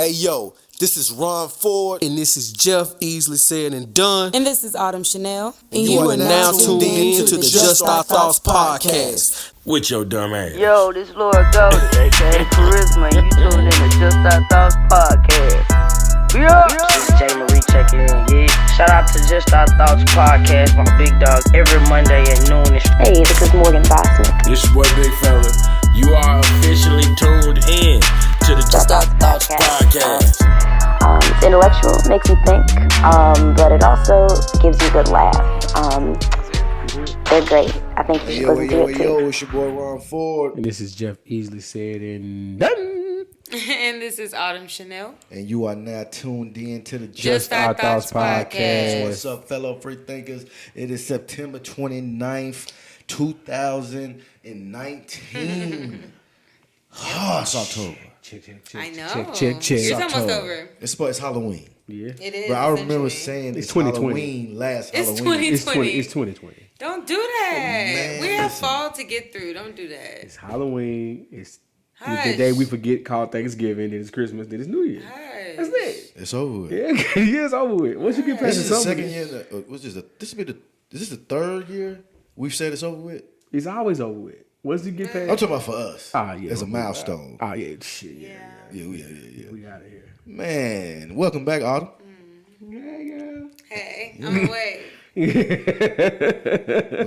Hey, yo, this is Ron Ford. And this is Jeff, easily said and done. And this is Autumn Chanel. And you are now tuned in to the Just Our Thoughts podcast. With your dumb ass. Yo, this Lord Goldie, aka Charisma, and you tuned in to Just Our Thoughts podcast. Yeah. This is Jay Marie checking in, yeah. Shout out to Just Our Thoughts podcast, my big dog, every Monday at noon. Hey, this is Morgan Bossman. This your boy Big Fella. You are officially tuned in to the Just Our Thoughts podcast. It's intellectual, makes you think, but it also gives you a good laugh. They're great. I think you should listen to it too. Yo, it's your boy Ron Ford. And this is Jeff, easily said and done. And this is Autumn Chanel. And you are now tuned in to the Just Our Thoughts podcast. What's up, fellow free thinkers? It is September 29th, 2019. It's October. Check. I know. Check. It's almost October. over. It's Halloween. Yeah. It is. But I remember essentially. saying It's it's 2020. Halloween last It's Halloween. 2020. It's 2020. Don't do that. Man, we have listen. fall to get through. Don't do that. It's Halloween. It's the Hush. day we forget called Thanksgiving. Then it's Christmas. Then it's New Year. Hush. That's it. It's over with. Yeah, yeah, it's over with. Once you get past This is the the summer, second year. Is this the third year we've said it's over with? it's always over with. Once you get past, I'm talking about for us. yeah, as a milestone. yeah, shit, yeah. Yeah. We out of here. Man, welcome back, Autumn. Hey, on the way. We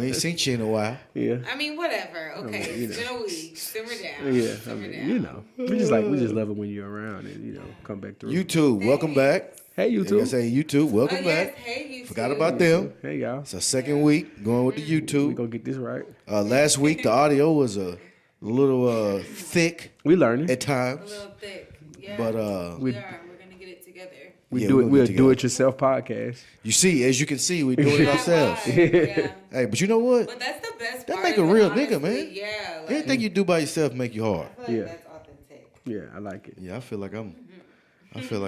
ain't seen you in a while. Yeah. I mean, whatever. Okay, it's been a week. Simmer down. Yeah, Simmer down. you know, we just love it when you're around and come back through. YouTube, welcome back. Hey, Like I YouTube. say, YouTube, welcome Oh, yes. back. Hey, you Forgot too. about them. Hey, y'all. It's our second week going with the We YouTube. gonna get this right. Last week the audio was a little thick We learning. at A times, little thick. Yeah. but we are. We're gonna get it together. yeah, We'll get do together. it yourself podcast. You see, as you can see, we're doing it ourselves. Yeah. Hey, but you know what? But that's the best That part. make a of it, real honestly. nigga, man. Yeah. Like, Anything you do by yourself make you hard. I feel like Yeah. that's authentic. Yeah, I like it. Yeah, I feel like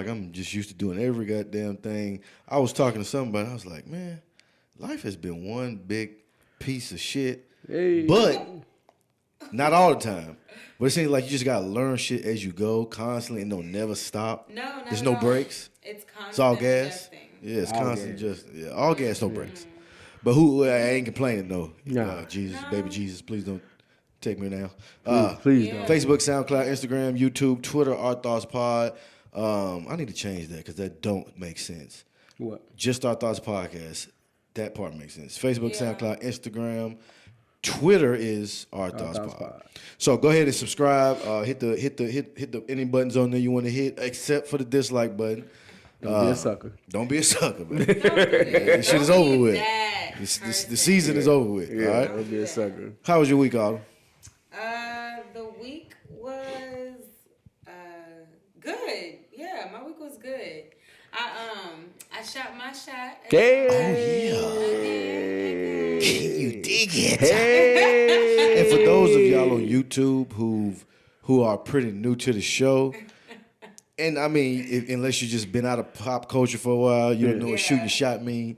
I'm just used to doing every goddamn thing. I was talking to somebody, I was like, man, life has been one big piece of shit. Hey. But not all the time. But it seems like you just gotta learn shit as you go constantly and don't never stop. No, not There's at no all. breaks. It's constant. It's all gas. adjusting. Yeah, it's All constant gas. all gas, no brakes. But I ain't complaining though. Nah. Jesus, baby Jesus, please don't take me now. Please Yeah. don't. Facebook, SoundCloud, Instagram, YouTube, Twitter, Our Thoughts Pod. I need to change that because that don't make sense. What? Just Our Thoughts Podcast. That part makes sense. Facebook, Yeah. SoundCloud, Instagram, Twitter is Our Thoughts Thoughts Pod. Pod. So go ahead and subscribe. Hit the any buttons on there you want to hit, except for the dislike button. Don't be a sucker. Don't be a sucker, man. Don't do that. This shit is Don't over be with. that The person. season is over with. Yeah, All right. don't be a sucker. How was your week, Autumn? The week was good. Yeah, my week was good. I shot my shot. Hey. Can you dig it? Hey. And for those of y'all on YouTube who are pretty new to the show, and I mean, unless you just been out of pop culture for a while, you don't know what shooting shot mean.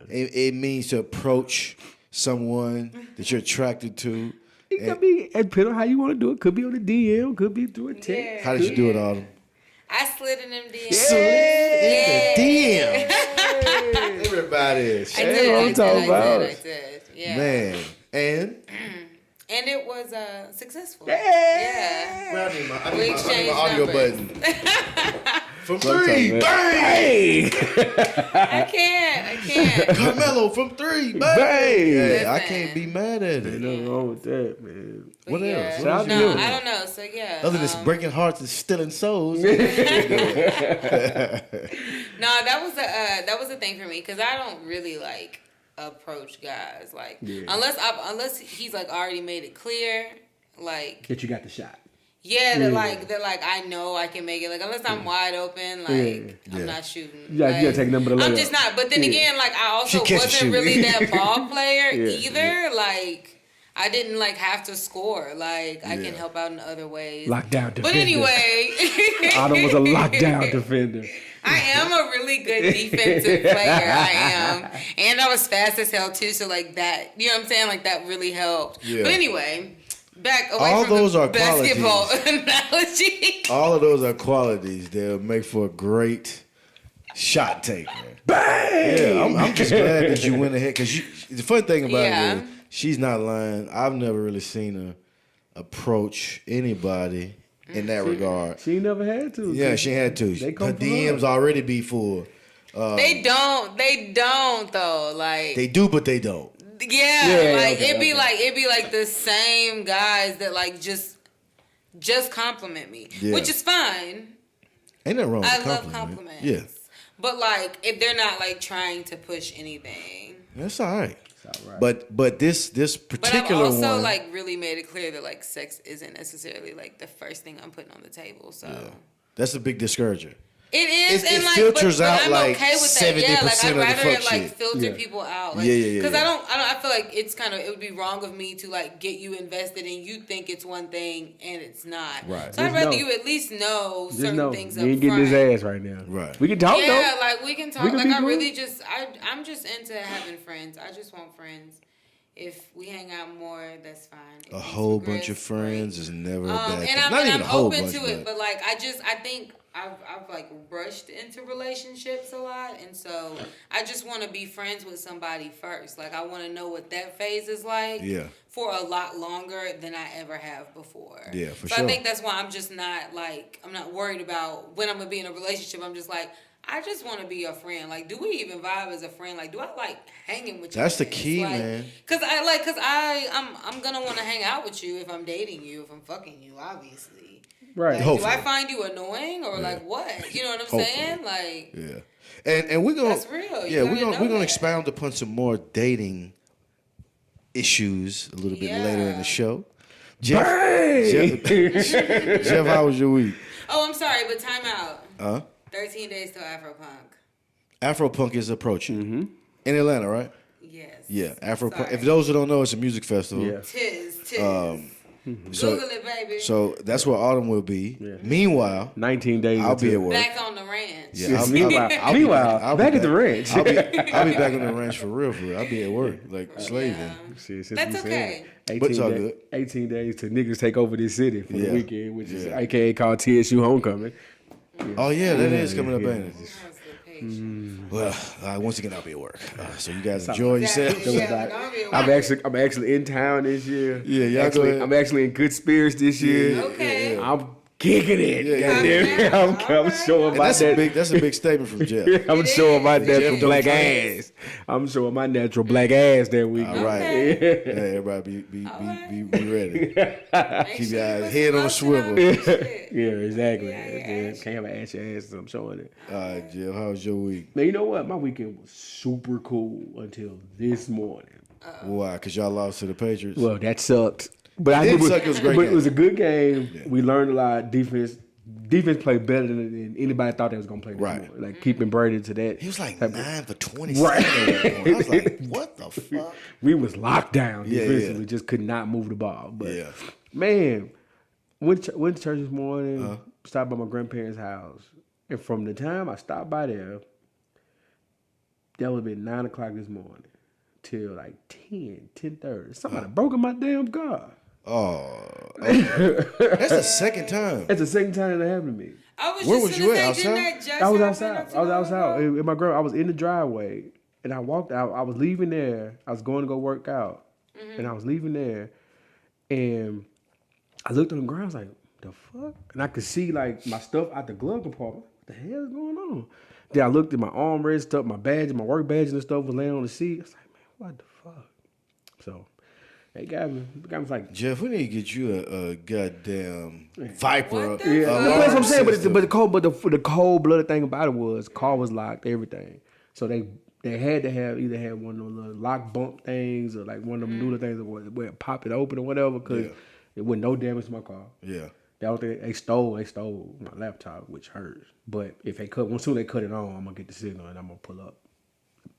It means to approach someone that you're attracted to. It could be, depending on how you want to do it. Could be on the DM, could be through a text. Yeah. How did you do it, Autumn? I slid in them DMs. Slid in the DM. Everybody. I did. what I'm talking about. I did. Yeah. Man. And And it was successful. Yeah. Well, I need my We exchanged audio numbers. button. From What I'm three, talking about. bang! Hey. I can't. Carmelo from three, bang! Bang! Yeah, I Listen. can't be mad at Ain't it. nothing wrong with that, man. But What yeah. else? What Shout out else to you No, doing? I don't know. So yeah. Other than breaking hearts and stealing souls. No, that was a thing for me because I don't really like approach guys like unless he's like already made it clear like That you got the shot. that like I know I can make it like unless I'm wide open like Yeah. I'm not shooting. You gotta take a number to I'm layup. just not. But then again, like I also She catch and wasn't shoot. really that ball player Yeah. either. Like I didn't like have to score. Like I can Yeah. help out in other ways. Lockdown defender. But anyway, Autumn was a lockdown defender. I am a really good defensive player. I am. And I was fast as hell too, so like that, you know what I'm saying? Like that really helped. Yeah. But anyway, back away all from those the are basketball qualities. analogy. All of those are qualities that make for a great shot taker. Bang! Yeah, I'm just glad that you went ahead because the fun thing about Yeah. it is she's not lying. I've never really seen her approach anybody in that regard. She never had to. Yeah, she had to. They Her come for DMs her. already be full. They don't though. Like They do, but they don't. yeah, like okay, it'd be okay. like the same guys that like just compliment me, Yeah. which is fine. Ain't nothing wrong with I a love compliment. compliments. Yeah, But like if they're not like trying to push anything. that's all right. all right. But this But I've particular also one, like really made it clear that like sex isn't necessarily like the first thing I'm putting on the table. So that's a big discourager. it is, It and like, filters but out, I'm like, okay with that. Yeah, like 70% I'd of the rather fuck it like shit. filter Yeah. people out. Like, Yeah, yeah, yeah, Because yeah. I feel like it's kind of it would be wrong of me to like get you invested and you think it's one thing and it's not. Right. So I'd Just rather know. you at least know Just certain know, things you up ain't getting front. his ass right now. Right. We can talk Yeah, though. like we can talk. We can Like be I cool. really just I'm just into having friends. I just want friends. If we hang out more, that's fine. If A we whole bunch of progress, great. friends is never a bad thing. And I'm, Not and even I'm a whole open bunch, to it, but like I think I've like rushed into relationships a lot, and so I just want to be friends with somebody first. Like I want to know what that phase is like. Yeah. For a lot longer than I ever have before. Yeah, for so sure. I think that's why I'm just not like I'm not worried about when I'm gonna be in a relationship. I'm just like. I just want to be a friend. Like, do we even vibe as a friend? Like, do I like hanging with you? That's the key, like, man. Cause I'm gonna want to hang out with you if I'm dating you, if I'm fucking you, obviously. Right. Like, Hopefully. do I find you annoying or like what? You know what I'm Hopefully. saying? Like, Yeah. And we're gonna That's real. You Yeah, gotta know we're gonna that. expound upon some more dating issues a little bit later in Yeah. the show. Jeff, Bang! Jeff, how was your week? oh, I'm sorry, but time out. 13 13 days till Afropunk. Afropunk is approaching in Atlanta, right? Yes. Yeah, Afropunk. Sorry. If those who don't know, it's a music festival. Yeah. Tis. So, Google it, baby. so that's where Autumn will be. Yeah. Meanwhile, 19 days. I'll be at work. Back on the ranch. Yeah, Meanwhile, back at the ranch. I'll be back on the ranch for real. I'll be at work like slaving. Shit, since That's we said okay. 18 But it's all day- good. 18 days till niggas take over this city for Yeah. the weekend, which is Yeah. AKA called TSU Homecoming. Oh yeah, that is coming up, yeah. ain't it? That's the page. Well, once again, I'll be at work. So you guys enjoy yourself. Yeah, I'm actually in town this year. Yeah, y'all go actually, ahead. I'm actually in good spirits this year. Okay. I'm kicking it. Yeah, goddamn yeah. it. I'm showing And my that's a big statement from Jeff. I'm showing my natural Jeff black don't ass. I'm showing my natural black ass that week. All right. Okay. Yeah, everybody be ready. Make Keep sure your you put head some on a lotion swivel. on that shit. Yeah, exactly. Yeah, Yeah, can't have an ashy ass, so I'm showing it. All right, Jeff, how was your week? Now, you know what? My weekend was super cool until this morning. Why? Because y'all lost to the Patriots? Well, that sucked. But didn't suck, it was a great But game. it was a good game. Yeah. We learned a lot. Defense played better than anybody thought they was gonna play. This Right. morning. Like keeping Brady to that. He was like type of- 9 for 27. Right. at one point. I was like, what the fuck? We was locked down Yeah, defensively. yeah. Just could not move the ball. But Yeah. man, went to church this morning. Stopped by my grandparents' house, and from the time I stopped by there, that would have been 9 o'clock this morning till like 10:30. Somebody broke in my damn car. Oh. That's the second time. That's the second time that happened to me. I was Where just was gonna you at, say, didn't outside? that just I was happen outside. not I was too long outside. ago? And my girl, I was in the driveway, and I walked out. I was leaving there. I was going to go work out, and I was leaving there, and I looked on the ground. I was like, "The fuck?" And I could see like my stuff out the glove compartment. What the hell is going on? Then I looked at my armrest stuff, my badge, my work badge and stuff was laying on the seat. I was like, "Man, what the fuck?" So they got me. Like, Jeff, we need to get you a goddamn Viper. What the fuck? that's what I'm saying. system. But the cold blooded thing about it was car was locked, everything. So they had to have either had one of those little lock bump things or like one of them noodle things where it pop it open or whatever because Yeah. it wasn't no damage to my car. Yeah. That was they stole my laptop, which hurts. But if they cut, soon they cut it on, I'm gonna get the signal and I'm gonna pull up.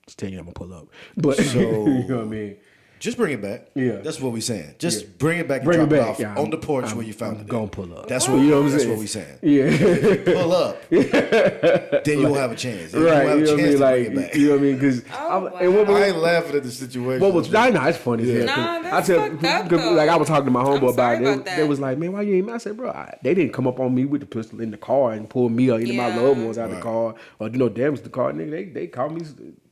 Just tell you I'm gonna pull up. But So- you know what I mean. Just bring it back. Yeah. That's what we saying. Just bring it back and Bring it drop it back. off Yeah, on the porch where you found I'm it. gonna pull up. That's what, you know what I'm saying. That's what we saying. Yeah. Pull up. Then you won't have a chance. Then Right, you won't have a chance to bring it back. you know what I mean? Because I ain't laughing at the situation. I know it's funny. Yeah. Nah, that's fucked up, though. Like I was talking to my homeboy I'm sorry about it. about that. They was like, "Man, why you ain't mad?" I said, "Bro, they didn't come up on me with the pistol in the car and pull me or any of my Yeah. loved ones out of the car or damage the car. Nigga, they called me.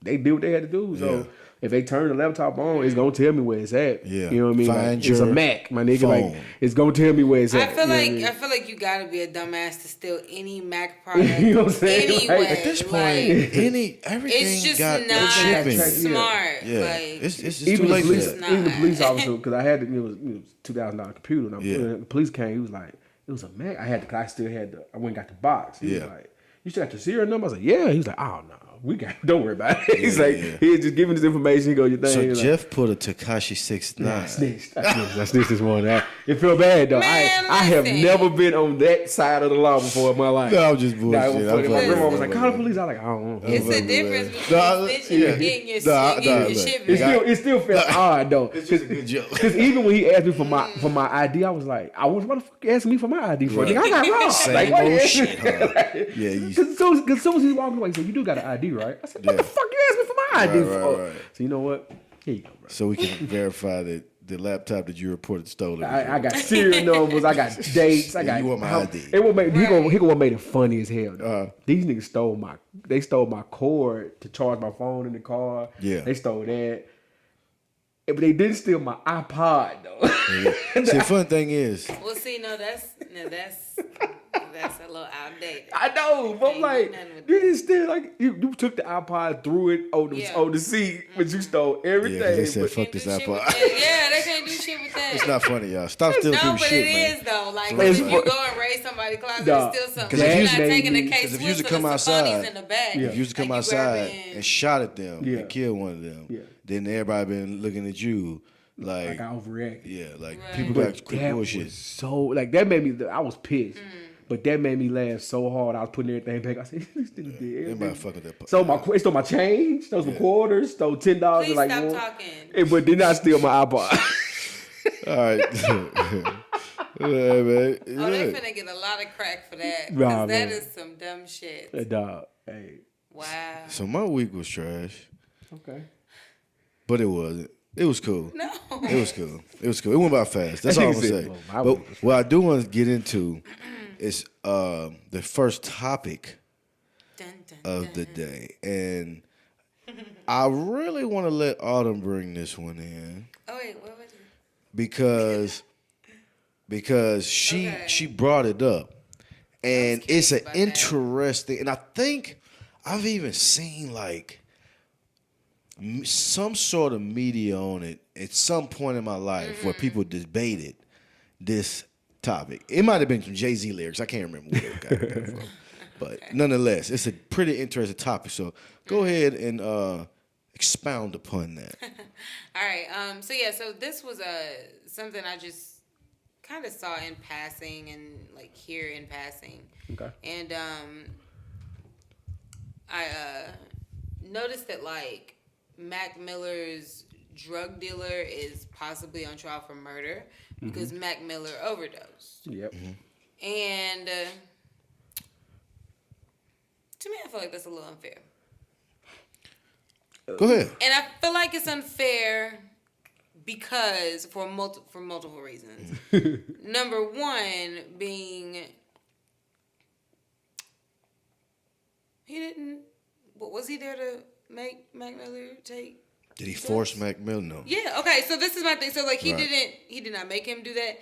They did what they had to do. So." Yeah. If they turn the laptop on, it's gonna tell me where it's at. Yeah. You know what I mean? Find Like, it's a your Mac, my nigga. phone. Like it's gonna tell me where it's at. I feel you know like what I mean? I feel like you gotta be a dumbass to steal any Mac product. You know what I'm saying? Anyway, Like, At this point, like, everything it's just got not shipping. smart. Yeah, Like, it's just Even too late the police, for that. even the police Nah. officer, because I had it was $2,000 computer. And Yeah. the police came. He was like, "It was a Mac." I still had the. I went and got the box. He was Yeah. like, "You still got your serial number?" I was like, "Yeah." He was like, "Oh no, we got. Don't worry about it." He's Yeah, like, yeah. "He's just giving this information." He goes, "Your thing." So He's Jeff put a Tekashi 6ix9ine. like, I snitched this morning. It felt bad though. Man, I have listen. never been on that side of the law before in my life. No, I'm just bullshit. Nah, it was funny. I'm My fucking grandma was with like, you. "Call the police." I was like, "I don't know." it's the difference between Nah, snitching yeah. and getting your, Nah, getting your look. shipment. It still felt odd though. It's just a good joke. Because even when he asked me for my ID, I was like, what the fuck you asking me for my ID for? Right. Nigga, I got robbed. Same Like, why you old asking me? shit, huh? Yeah, you- Because as soon as he walked away, he said, "You do got an ID, right?" I said, "What Yeah. the fuck you asking me for my ID Right, for?" right. So you know what? Here you go, bro. So we can verify that the laptop that you reported stolen. I got serial numbers, I got dates, I got. You want my ID. It what made he Right. gonna made it funny as hell. Though. These niggas stole my cord to charge my phone in the car. Yeah. They stole that. But they didn't steal my iPod though. See, the fun thing is, Well, see, that's a little outdated. I know, but I'm Can't like, do nothing with you that. didn't steal like you took the iPod, threw it on the seat, but you stole everything. yeah, 'cause they said but- fuck Can't do this shit with iPod. that. Yeah, they can't do shit with that. It's not funny, y'all. Stop stealing No, people's but shit, it man. is though. Like It's if you fu- go and raid somebody's closet Nah, and steal something, 'cause if you're you- not taking the case Because if you used to with come the outside, Safanis in the back. Yeah. if you used to come Like, you outside grabbing- and shot at them Yeah. and killed one of them, Yeah. then everybody been looking at you like, like I overreacted. yeah, like Right. people But got quick that bullshit. was so like that made me. I was pissed, but that made me laugh so hard. I was putting everything back. I said, "This nigga did Everybody everything." fuck with that. Stole my change, stole some quarters, stole $10. Please like stop one. talking. But did not steal my iPod. All right. Yeah, man. Oh, they Yeah. finna get a lot of crack for that. Nah, Because that man. is some dumb shit. Dog, hey, Wow. So my week was trash, okay. but it wasn't. It was cool. No. It was cool. It was cool. It went by fast. That's all I'm gonna say. Well, my But week was what I do want to get into is the first topic Dun, dun, of dun. the day, and I really want to let Autumn bring this one in Oh, wait, what was it? because she Okay. she brought it up, and curious it's an about that. interesting. And I think I've even seen like some sort of media on it at some point in my life where people debated this topic. It might have been some Jay-Z lyrics. I can't remember where it got from. But nonetheless, it's a pretty interesting topic. So go ahead and expound upon that. All right. So this was something I just kind of saw in passing and like hear in passing. Okay. And I noticed that like Mac Miller's drug dealer is possibly on trial for murder because Mac Miller overdosed. Yep. And to me, I feel like that's a little unfair. Go ahead. And I feel like it's unfair because for multiple reasons. Number one being was he there to make Mac Miller take? Did he force Mac Miller? No. Yeah, okay, so this is my thing. So like he Right. did not make him do that.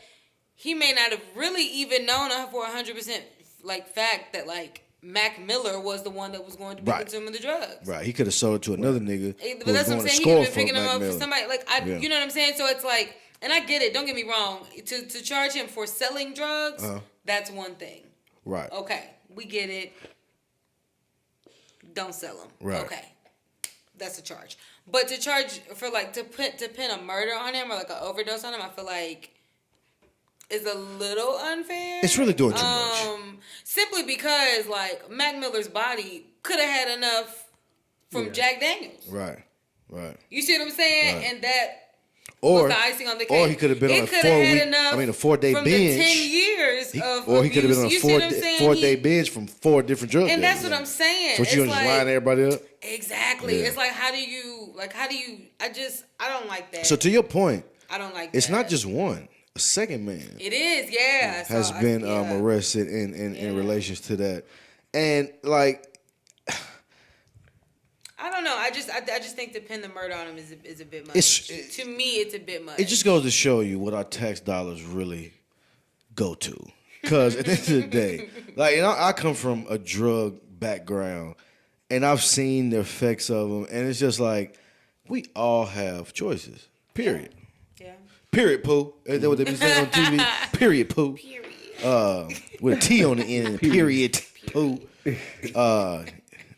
He may not have really even known for 100% like fact that like Mac Miller was the one that was going to be Right. consuming the drugs. Right. He could have sold it to another nigga But who was that's what going I'm to saying. He could score have been for picking him Mac up Miller. for somebody like Yeah. you know what I'm saying. So it's like, and I get it. Don't get me wrong. To charge him for selling drugs, that's one thing. Right. Okay, we get it. Don't sell them. Right. Okay, that's a charge. But to charge for like to pin a murder on him or like an overdose on him, I feel like is a little unfair. It's really doing too much. Simply because like Mac Miller's body could have had enough from Jack Daniels. Right. Right. You see what I'm saying? Right. And that Or the icing on the cake. Or he could have been on a 4-day from binge. The 10 years of or he could have been on abuse. a 4-day binge from 4 different drug And dealers. that's what I'm saying. So you gonna just line everybody up? Exactly. Yeah. It's like how do you I don't like that. So to your point, I don't like it's that. not just one. A second man It is, yeah. has been arrested in relations to that. And like I don't know. I just think to pin the murder on him is a bit much. To me, it's a bit much. It just goes to show you what our tax dollars really go to. Because at the end of the day, like, I come from a drug background, and I've seen the effects of them, and it's just like we all have choices. Period. Yeah. Period, Pooh. Is that what they be saying on TV? Period, Pooh. Period. With a T on the end. Period, Pooh.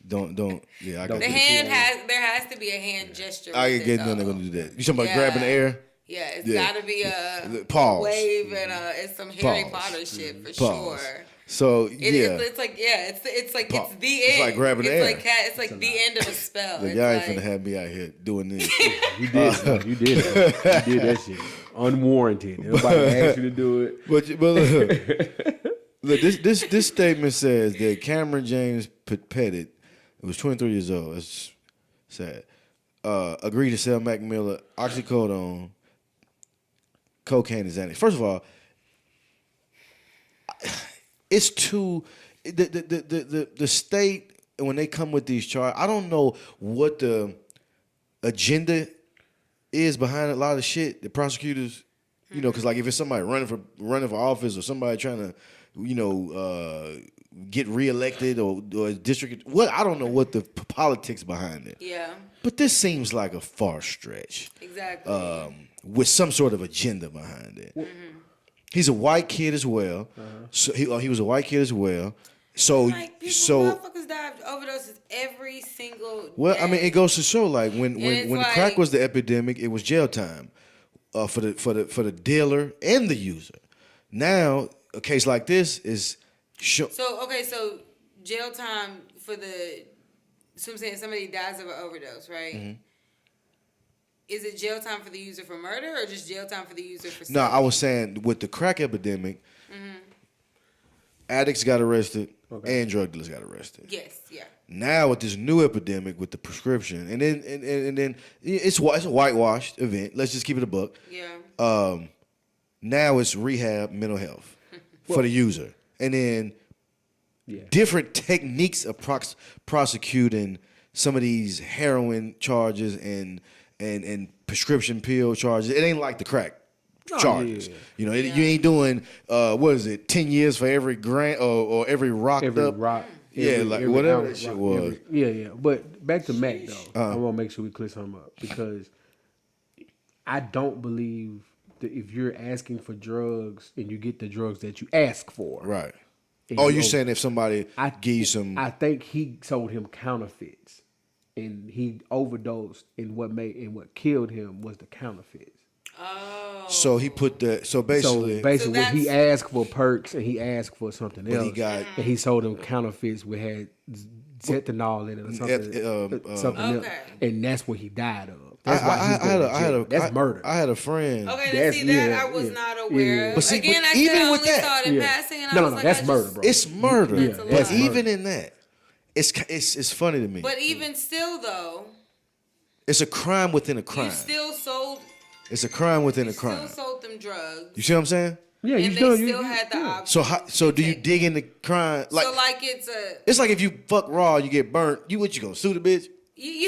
Don't. Yeah, I got the hand there has to be a hand gesture. I can get none. They're gonna do that. You talking about grabbing the air? Yeah, it's gotta be a pause. wave and it's some Harry Potter shit for sure. So it's like it's like it's the end. It's like grabbing the air. It's like the end of a spell. Y'all ain't finna have me out here doing this. You did. You did that shit unwarranted. Nobody asked you to do it. But look, this statement says that Cameron James Pettit, who was 23 years old, that's sad, agreed to sell Mac Miller oxycodone, cocaine, and Xanax. First of all, it's too the state when they come with these charges. I don't know what the agenda is behind a lot of the shit. The prosecutors, because like if it's somebody running for office or somebody trying to, get reelected or district, I don't know what the politics behind it. Yeah. But this seems like a far stretch. Exactly. With some sort of agenda behind it. He's a white kid as well. So he was a white kid as well. So motherfuckers die of overdoses every single day. Well, I mean, it goes to show like when like, crack was the epidemic, it was jail time for the dealer and the user. Now a case like this is So jail time for so I'm saying somebody dies of an overdose, right? Mm-hmm. Is it jail time for the user for murder or just jail time for the user for No, I was saying with the crack epidemic, addicts got arrested and drug dealers got arrested. Yes, yeah. Now with this new epidemic with the prescription, and then it's a whitewashed event. Let's just keep it a buck. Yeah. Now it's rehab, mental health for the user, and then different techniques of prosecuting some of these heroin charges and prescription pill charges. It ain't like the crack charges. You ain't doing 10 years for every grant or every rocked up. Whatever that shit was. But back to Mac though. I want to make sure we clear something up because I don't believe that if you're asking for drugs and you get the drugs that you ask for, right? You're saying if somebody gives you some? I think he sold him counterfeits. And he overdosed, and what killed him was the counterfeits. Oh. So he put basically when he asked for perks and he asked for something else, and he sold them counterfeits which had fentanyl in it or something else, and that's what he died of. That's why he's going to jail. That's murder. I had a friend. Okay, I was not aware of. But see, again, I even only with that, saw it in passing, and no, that's murder, bro. It's murder. Yeah, but even in that. It's funny to me. But even still, though, it's a crime within a crime. You still sold. It's a crime within a crime. You still sold them drugs. You see what I'm saying? Yeah, and they still had the option. So do you dig into crime? It's like if you fuck raw, you get burnt. You gonna sue the bitch?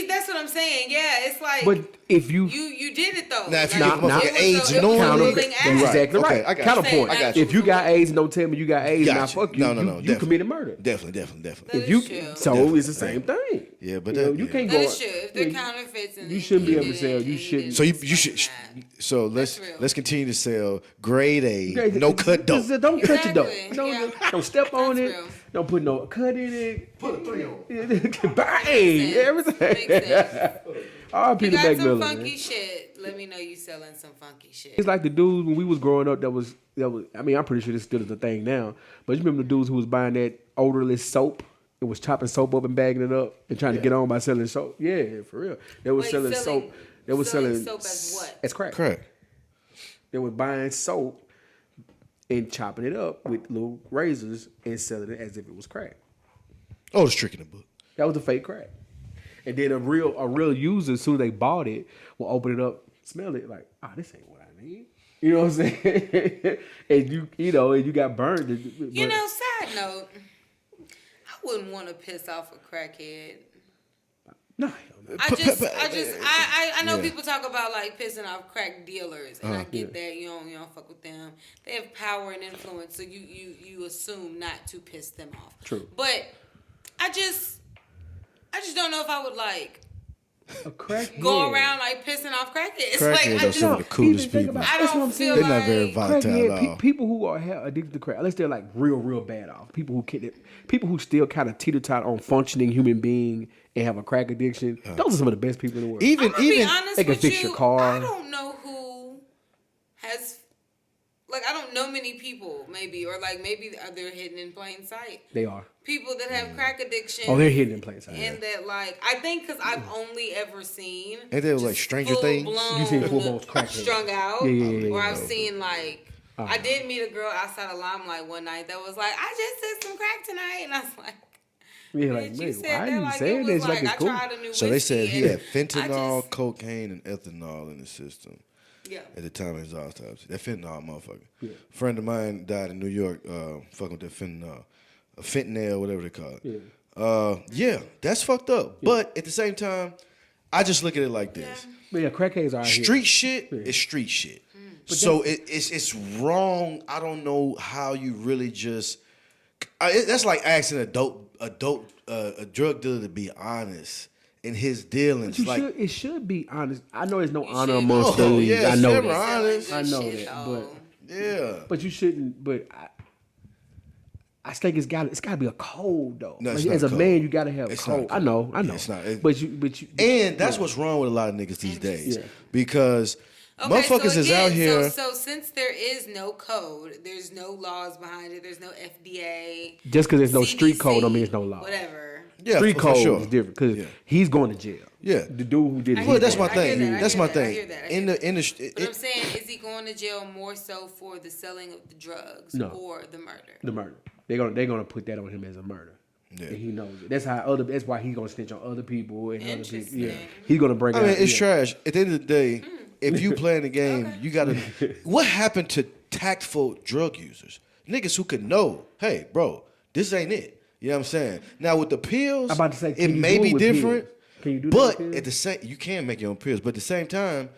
That's what I'm saying. Yeah, it's like. But if you did it though. Now if you get AIDS knowingly, that's exactly right. I got counterpoint. I got you. If you got AIDS and don't tell me you got AIDS, now fuck you. No, you committed murder. Definitely. It's the same thing. Yeah, but you can't go. That is true. If they're counterfeits, you shouldn't be able to sell. You shouldn't. So you should. So let's continue to sell grade A, no cut dope. Don't cut your dope. Don't step on it. Don't put no cut in it. Put a 3 on it. Bang! Everything. R.I.P. You to got Mac some Miller, funky shit. Let me know you selling some funky shit. It's like the dudes when we was growing up that was. I mean, I'm pretty sure this still is a thing now. But you remember the dudes who was buying that odorless soap and was chopping soap up and bagging it up and trying to get on by selling soap? Yeah, for real. They was selling soap. They were selling soap as what? As crack. Crack. They were buying soap and chopping it up with little razors and selling it as if it was crack. Oh, it's trick in the book. That was a fake crack. And then a real user, as soon as they bought it, will open it up, smell it, like, this ain't what I need. You know what I'm saying? And you got burned. Side note, I wouldn't want to piss off a crackhead. No. I know people talk about like pissing off crack dealers, and I get that you don't fuck with them. They have power and influence, so you assume not to piss them off. True. But I just don't know if I would like a crackhead go around like pissing off crackheads. Crackheads are some of the coolest people. I don't feel They're like not very volatile at all. People who are addicted to crack, unless they're like real bad off. People who still kind of teeter-totter on functioning human being and have a crack addiction. Those are some of the best people in the world. Even be honest they can with fix you, your car. I don't know who has. Like, I don't know many people, maybe they're hidden in plain sight. They are. People that have crack addiction. Oh, they're hidden in plain sight. And that, like, I think because I've only ever seen. And they were like Stranger Things. You seen full-blown crackhead. Strung out. Yeah. Or I've seen, like, I did meet a girl outside of Limelight one night that was like, I just did some crack tonight. And I was like, yeah, like, you said why are that you like saying it this? was Like, it's I cool. tried a new So they said he whiskey had fentanyl, just- cocaine, and ethanol in his system. Yeah. At the time of his autopsy. That fentanyl, motherfucker. Yeah. A friend of mine died in New York fucking with that fentanyl. Fentanyl, whatever they call it. Yeah, that's fucked up. Yeah. But at the same time, I just look at it like this. But yeah, crackheads are street shit is street shit. So it's wrong. I don't know how you really just... that's like asking a drug dealer to be honest in his dealings. It should be honest. I know there's no honor amongst things. Yeah, I know that. Honest. I know that. But yeah. But you shouldn't. But I think it's got to be a code though. No, like, as a man, you got to have a code. I know. Yeah, it's not. But you. And that's what's wrong with a lot of niggas these days because. Motherfuckers is out here. So since there is no code, there's no laws behind it. There's no FDA. Just because there's no CDC, street code, don't mean there's no law. Whatever. Yeah, street code sure. is different because he's going to jail. Yeah, the dude who did it. Well, that's my thing. That's my thing. But I'm saying, is he going to jail more so for the selling of the drugs or the murder? The murder. They're gonna put that on him as a murder. Yeah. And he knows it. That's why he's gonna snitch on other people and other people. Yeah, he's gonna bring. It's trash. At the end of the day. If you playing the game, you gotta. What happened to tactful drug users? Niggas who could know, hey, bro, this ain't it. You know what I'm saying? Now with the pills, I'm about to say, it may be different. Can you do but that? But at the same, you can make your own pills. But at the same time,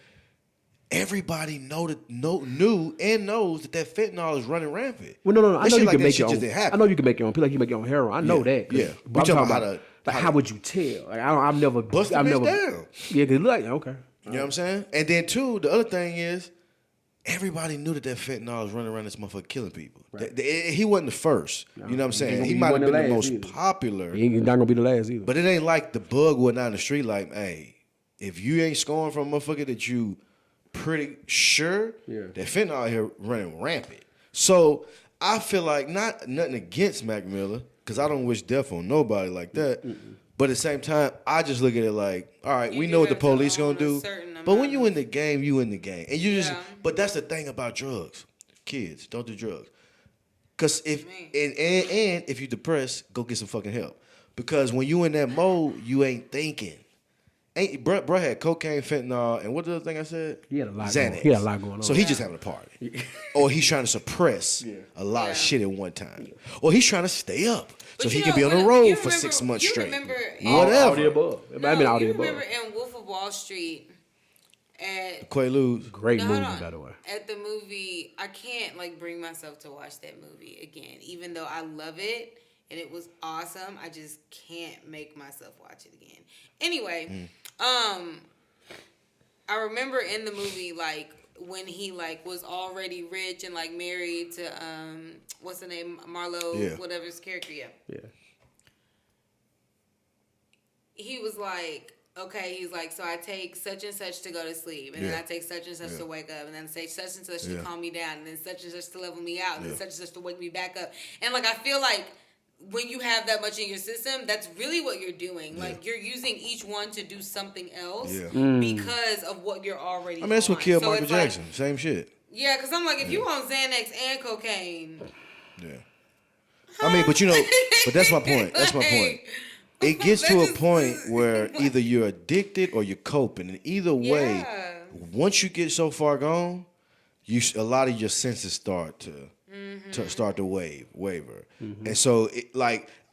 everybody knew and knows that fentanyl is running rampant. Well, no. I know you can make your own. I know you can make your own pill, like you make your own heroin. I know that. Yeah, but I'm talking about how would you tell? Like I've never bust the bitch down. Yeah, cause like okay. You know what I'm saying? And then, too, the other thing is, everybody knew that fentanyl was running around this motherfucker killing people. Right. He wasn't the first. No, you know what I'm saying? He might have been the most popular. He ain't not going to be the last either. But it ain't like the bug went out in the street like, hey, if you ain't scoring from a motherfucker that you pretty sure that fentanyl out here running rampant. So, I feel like nothing against Mac Miller, because I don't wish death on nobody like that. But at the same time, I just look at it like, all right, we know what the police gonna do. But when you in the game, you in the game. And you just but that's the thing about drugs. Kids, don't do drugs. Cause if and if you depressed, go get some fucking help. Because when you in that mode, you ain't thinking. Bro had cocaine, fentanyl, and what the other thing I said? He had a lot Xanax. He had a lot going on. So he's just having a party. Or he's trying to suppress a lot of shit at one time. Or he's trying to stay up. So he can be on the road for 6 months straight. Whatever. All the above. Remember in Wolf of Wall Street at Quaaludes. Great movie, by the way. At the movie, I can't bring myself to watch that movie again, even though I love it and it was awesome. I just can't make myself watch it again. Anyway, I remember in the movie when he was already rich and married to what's the name, Marlo, whatever his character, he was okay, he's so I take such and such to go to sleep, and then I take such and such to wake up, and then I take such and such to calm me down, and then such and such to level me out, and then such and such to wake me back up. And I feel when you have that much in your system, that's really what you're doing. Like, you're using each one to do something else because of what you're already I mean, that's what killed Michael it's like- Jackson. Same shit. Yeah, because I'm like, if you on Xanax and cocaine. Yeah. I mean, but but that's my point. That's my point. It gets to a point where either you're addicted or you're coping. And either way, once you get so far gone, a lot of your senses start to waver. And so,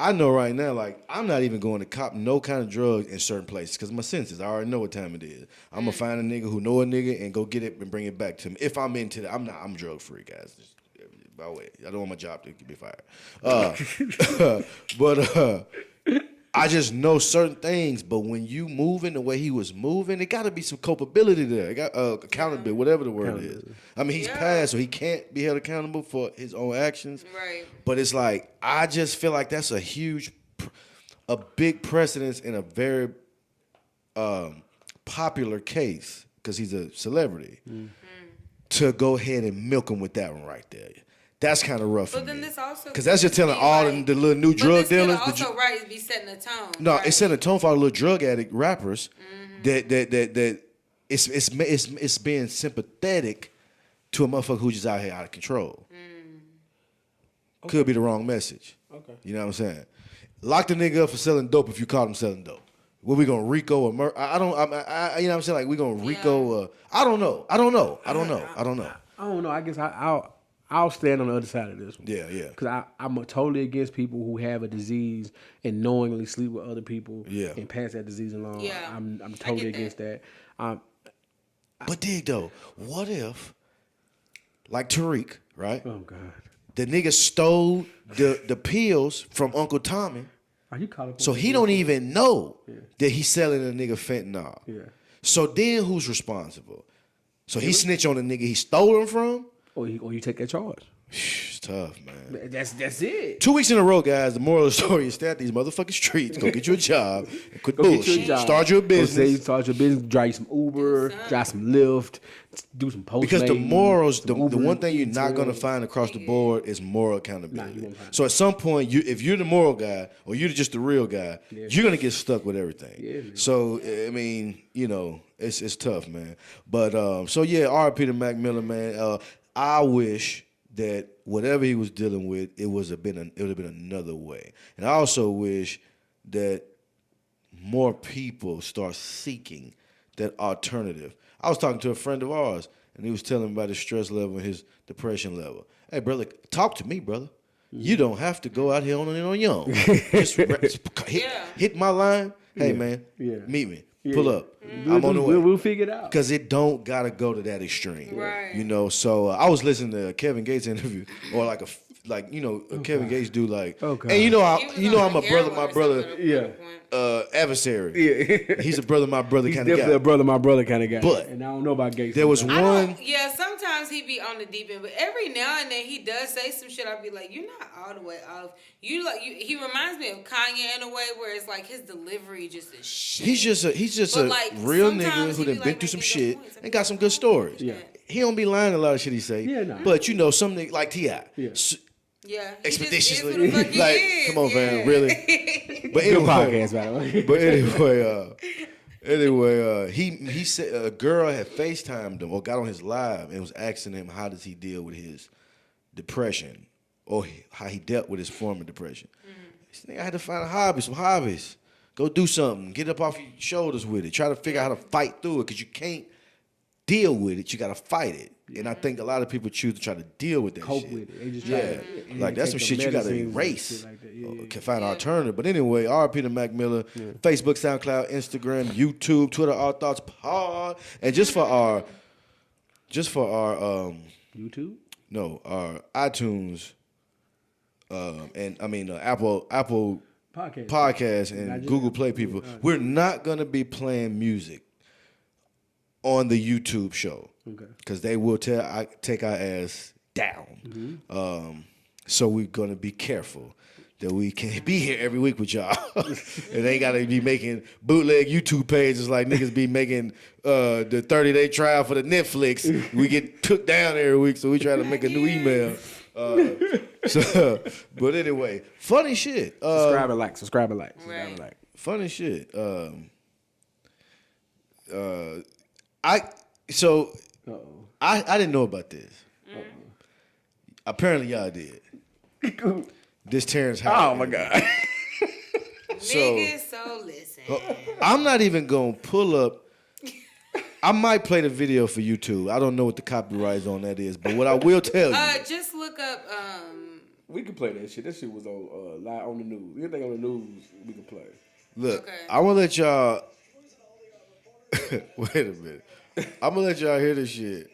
I know right now, like, I'm not even going to cop no kind of drugs in certain places because my senses, I already know what time it is. I'm going to find a nigga who know a nigga and go get it and bring it back to me. If I'm into that, I'm drug free, guys. By the way, I don't want my job to be fired. But I just know certain things. But when you moving the way he was moving, it got to be some culpability there. It got accountability, whatever the word is. I mean, he's passed, so he can't be held accountable for his own actions. Right. But it's like, I just feel like that's a big precedence in a very popular case because he's a celebrity. To go ahead and milk him with that one right there. That's kind of rough for me. But then this also... Because that's just telling all the little new drug dealers... But this could also be setting a tone. No, right? it's setting a tone for all the little drug addict rappers that it's being sympathetic to a motherfucker who's just out here out of control. Okay. Could be the wrong message. Okay. You know what I'm saying? Lock the nigga up for selling dope if you caught him selling dope. What we gonna RICO or murder? I you know what I'm saying? Like, we gonna RICO I don't know. I don't know. I guess I'll stand on the other side of this one. Yeah. Because I'm totally against people who have a disease and knowingly sleep with other people and pass that disease along. Yeah. I'm totally against that. But dig though, what if, like Tariq, right? Oh God. The nigga stole the pills from Uncle Tommy. Are you caught up? So he don't even know that he's selling a nigga fentanyl. Yeah. So then who's responsible? So he snitch on the nigga he stole them from? Or you take that charge. It's tough, man. That's it. 2 weeks in a row, guys. The moral of the story is stay out these motherfucking streets. Go get you a job and quit bullshit. Start your business. Start your business. Drive some Uber. Drive some Lyft. Do some Postmates. Because the morals, the one thing you're not going to find across the board is moral accountability. So at some point, if you're the moral guy or you're just the real guy, you're going to get stuck with everything. Yeah, so, I mean, it's tough, man. But, R.I.P. to Mac Miller, man. I wish that whatever he was dealing with, it would have been another way. And I also wish that more people start seeking that alternative. I was talking to a friend of ours, and he was telling me about his stress level and his depression level. Hey, brother, talk to me, brother. You don't have to go out here on your own. Just hit my line. Hey, man, meet me. Pull up. I'm on the way. We'll figure it out. Because it don't got to go to that extreme. Right. So I was listening to a Kevin Gates interview, or Kevin Gates do like, and I'm a brother, my brother, adversary. Yeah. He's a brother, my brother kind of guy. Definitely a brother, my brother kind of guy. But and I don't know about Gates. There was one. Sometimes he be on the deep end, but every now and then he does say some shit. I'll be like, you're not all the way off. He reminds me of Kanye in a way where it's like his delivery just is shit. He's just a real nigga who done been through some shit and got some good stories. Yeah. He don't be lying a lot of shit he say. Yeah, nah. But some nigga like T.I. Yeah. Expeditiously. Come on, man, really? But anyway, good podcast, by the way. But anyway, he said a girl had FaceTimed him or got on his live and was asking him how does he deal with his depression or how he dealt with his former depression. This nigga had to find some hobbies. Go do something. Get up off your shoulders with it. Try to figure out how to fight through it because you can't deal with it. You got to fight it. And I think a lot of people choose to try to deal with that Cope shit. with it. They just try to, like that's some shit you got to erase. Like can find an alternative. But anyway, R.I.P. to Mac Miller. Facebook, SoundCloud, Instagram, YouTube, Twitter, Our Thoughts Pod. And just for our YouTube? No, our iTunes and Apple Podcast and Google Play people. We're not gonna be playing music on the YouTube show. Okay. Because they will take our ass down. Mm-hmm. So we're gonna be careful that we can't be here every week with y'all. And they gotta be making bootleg YouTube pages like niggas be making the 30-day trial for the Netflix. We get took down every week, so we try to make a new email. So, but anyway, funny shit. Subscribe and like. Subscribe and like. Subscribe and Right. like. Funny shit. I didn't know about this. Apparently, y'all did. This Terrance Howard. Oh my God. Niggas, so listen. I'm not even gonna pull up. I might play the video for YouTube. I don't know what the copyright on that is, but what I will tell you. Just look up. We can play that shit. That shit was on live on the news. Anything on the news, we can play. Look, Okay. I'm gonna let y'all. Wait a minute. I'm gonna let y'all hear this shit.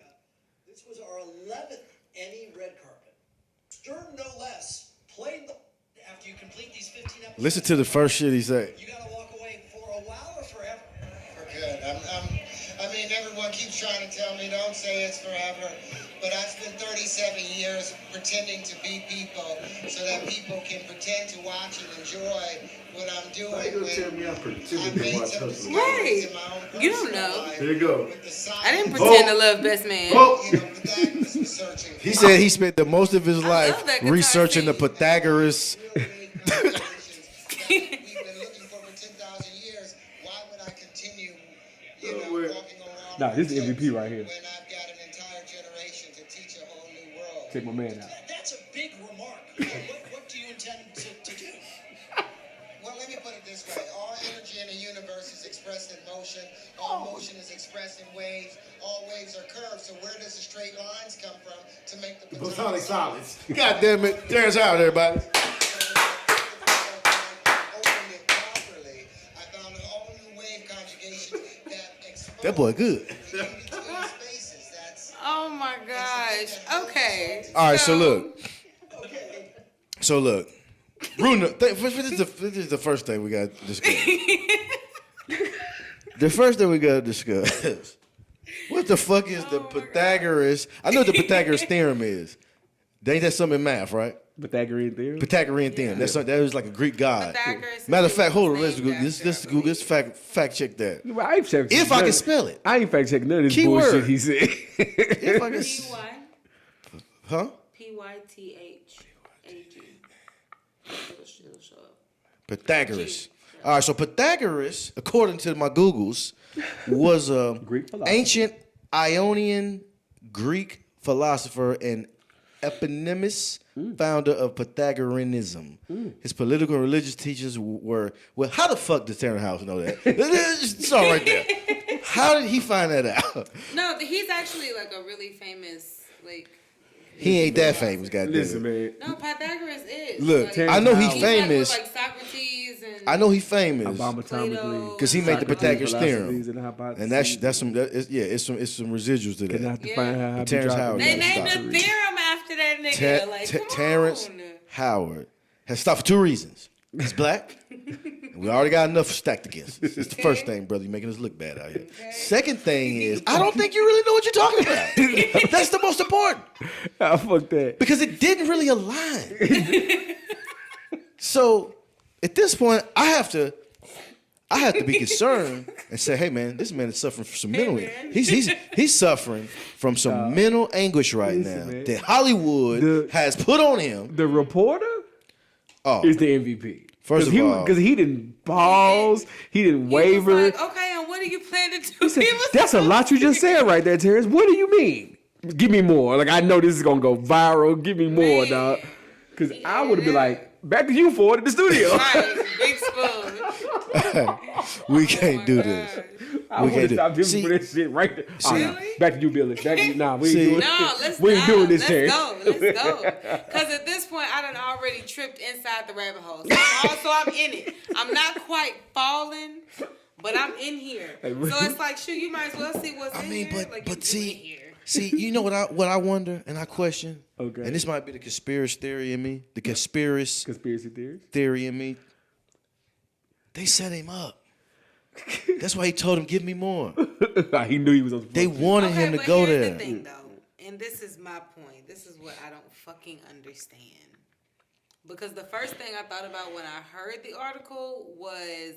This was our 11th Emmy red carpet. Stern, no less, played the after you complete these 15 episodes. Listen to the first shit he said. You gotta walk away for a while or forever? For good. I mean, everyone keeps trying to tell me don't say it's forever, but I've spent 37 years pretending to be people so that people can pretend to watch and enjoy what I'm doing. Right. You don't know. Here you go. I didn't pretend to love Best Man. He said he spent the most of his life that guitar researching the scene. Pythagoras. We've been looking for 10,000 years. Why would I continue, walking around? Nah, this is MVP right here. When I've got an entire generation to teach a whole new world. Take my man out. That's a big remark. What do you intend to do? Well, let me put it this way. All energy in the universe is expressed in motion. All motion is expressed in waves. All waves are curves. So where does the straight lines come from to make the platonic solids? God damn it. Terrance Howard, everybody. Opened it properly. I found a whole new wave conjugation that exposed That boy good. the in-between spaces. That's Oh my gosh. Okay. All right, so look. So look. Bruno, this is the first thing we got to discuss. The first thing we got to discuss. What the fuck is the Pythagoras? I know what the Pythagoras theorem is. Ain't that something in math, right? Pythagorean theorem? Pythagorean theorem. That was like a Greek god. Pythagoras Matter of fact, hold on. is Let's named Google. Let's fact check that. Well, I ain't fact If I can spell it. I ain't fact checking none of this Keyword. bullshit he said. If I can, huh? Pythagh. It'll show up. Pythagoras. All right, so Pythagoras, according to my Googles, was a Greek philosopher. ancient Ionian Greek philosopher and eponymous founder of Pythagoreanism. His political and religious teachers were, well, how the fuck does Terrance Howard know that? It's all right there. How did he find that out? No, he's actually like a really famous He ain't that famous, goddamn. Listen, man. No, Pythagoras is. Look, Like, I know he's he's like famous. with, like Socrates and I know he's famous Abomatomically. because he made the Pythagoras theorem, And and that's some it's some residuals to that. Cannot define how I Terrance Howard. They Yeah, named stop. the theorem after that nigga. Like, come Terrance on. Howard has stopped for two reasons. He's black. And we already got enough stacked against us. It's the first thing, brother. You're making us look bad out here. Second thing is, I don't think you really know what you're talking about. That's the most important. Ah, fuck that. Because it didn't really align. So at this point, I have to be concerned and say, hey man, this man is suffering from some mental. He's suffering from some mental anguish right now man. that Hollywood has put on him. The reporter is the MVP. First of all, because he didn't pause, he didn't waver. Like, okay, and what do you plan to do? He said, that's a lot you just said right there, Terrance. What do you mean? Give me more. Like, I know this is gonna go viral. Give me more, dog. Because I would have been like, back to you for it at the studio. Right, big spoon. we can't do this. I would have stopped him for this shit right there. Really? Back to you, Billy. Back to you. Nah, we See. ain't doing No, this. We ain't doing this, Terrance. Let's go. Because at this point, I done already tripped inside the rabbit hole. So I'm in it. I'm not quite falling, but I'm in here. So it's like, shoot, you might as well see what's in here. Like, but you see, in here. see, you know what I wonder and I question. Okay. And this might be the conspiracy theory in me. The conspiracy Conspiracy theories? theory in me. They set him up. That's why he told him, "Give me more." He knew he was on. They wanted him to but go here's there. The thing, though, and this is my point. This is what I don't fucking understand. Because the first thing I thought about when I heard the article was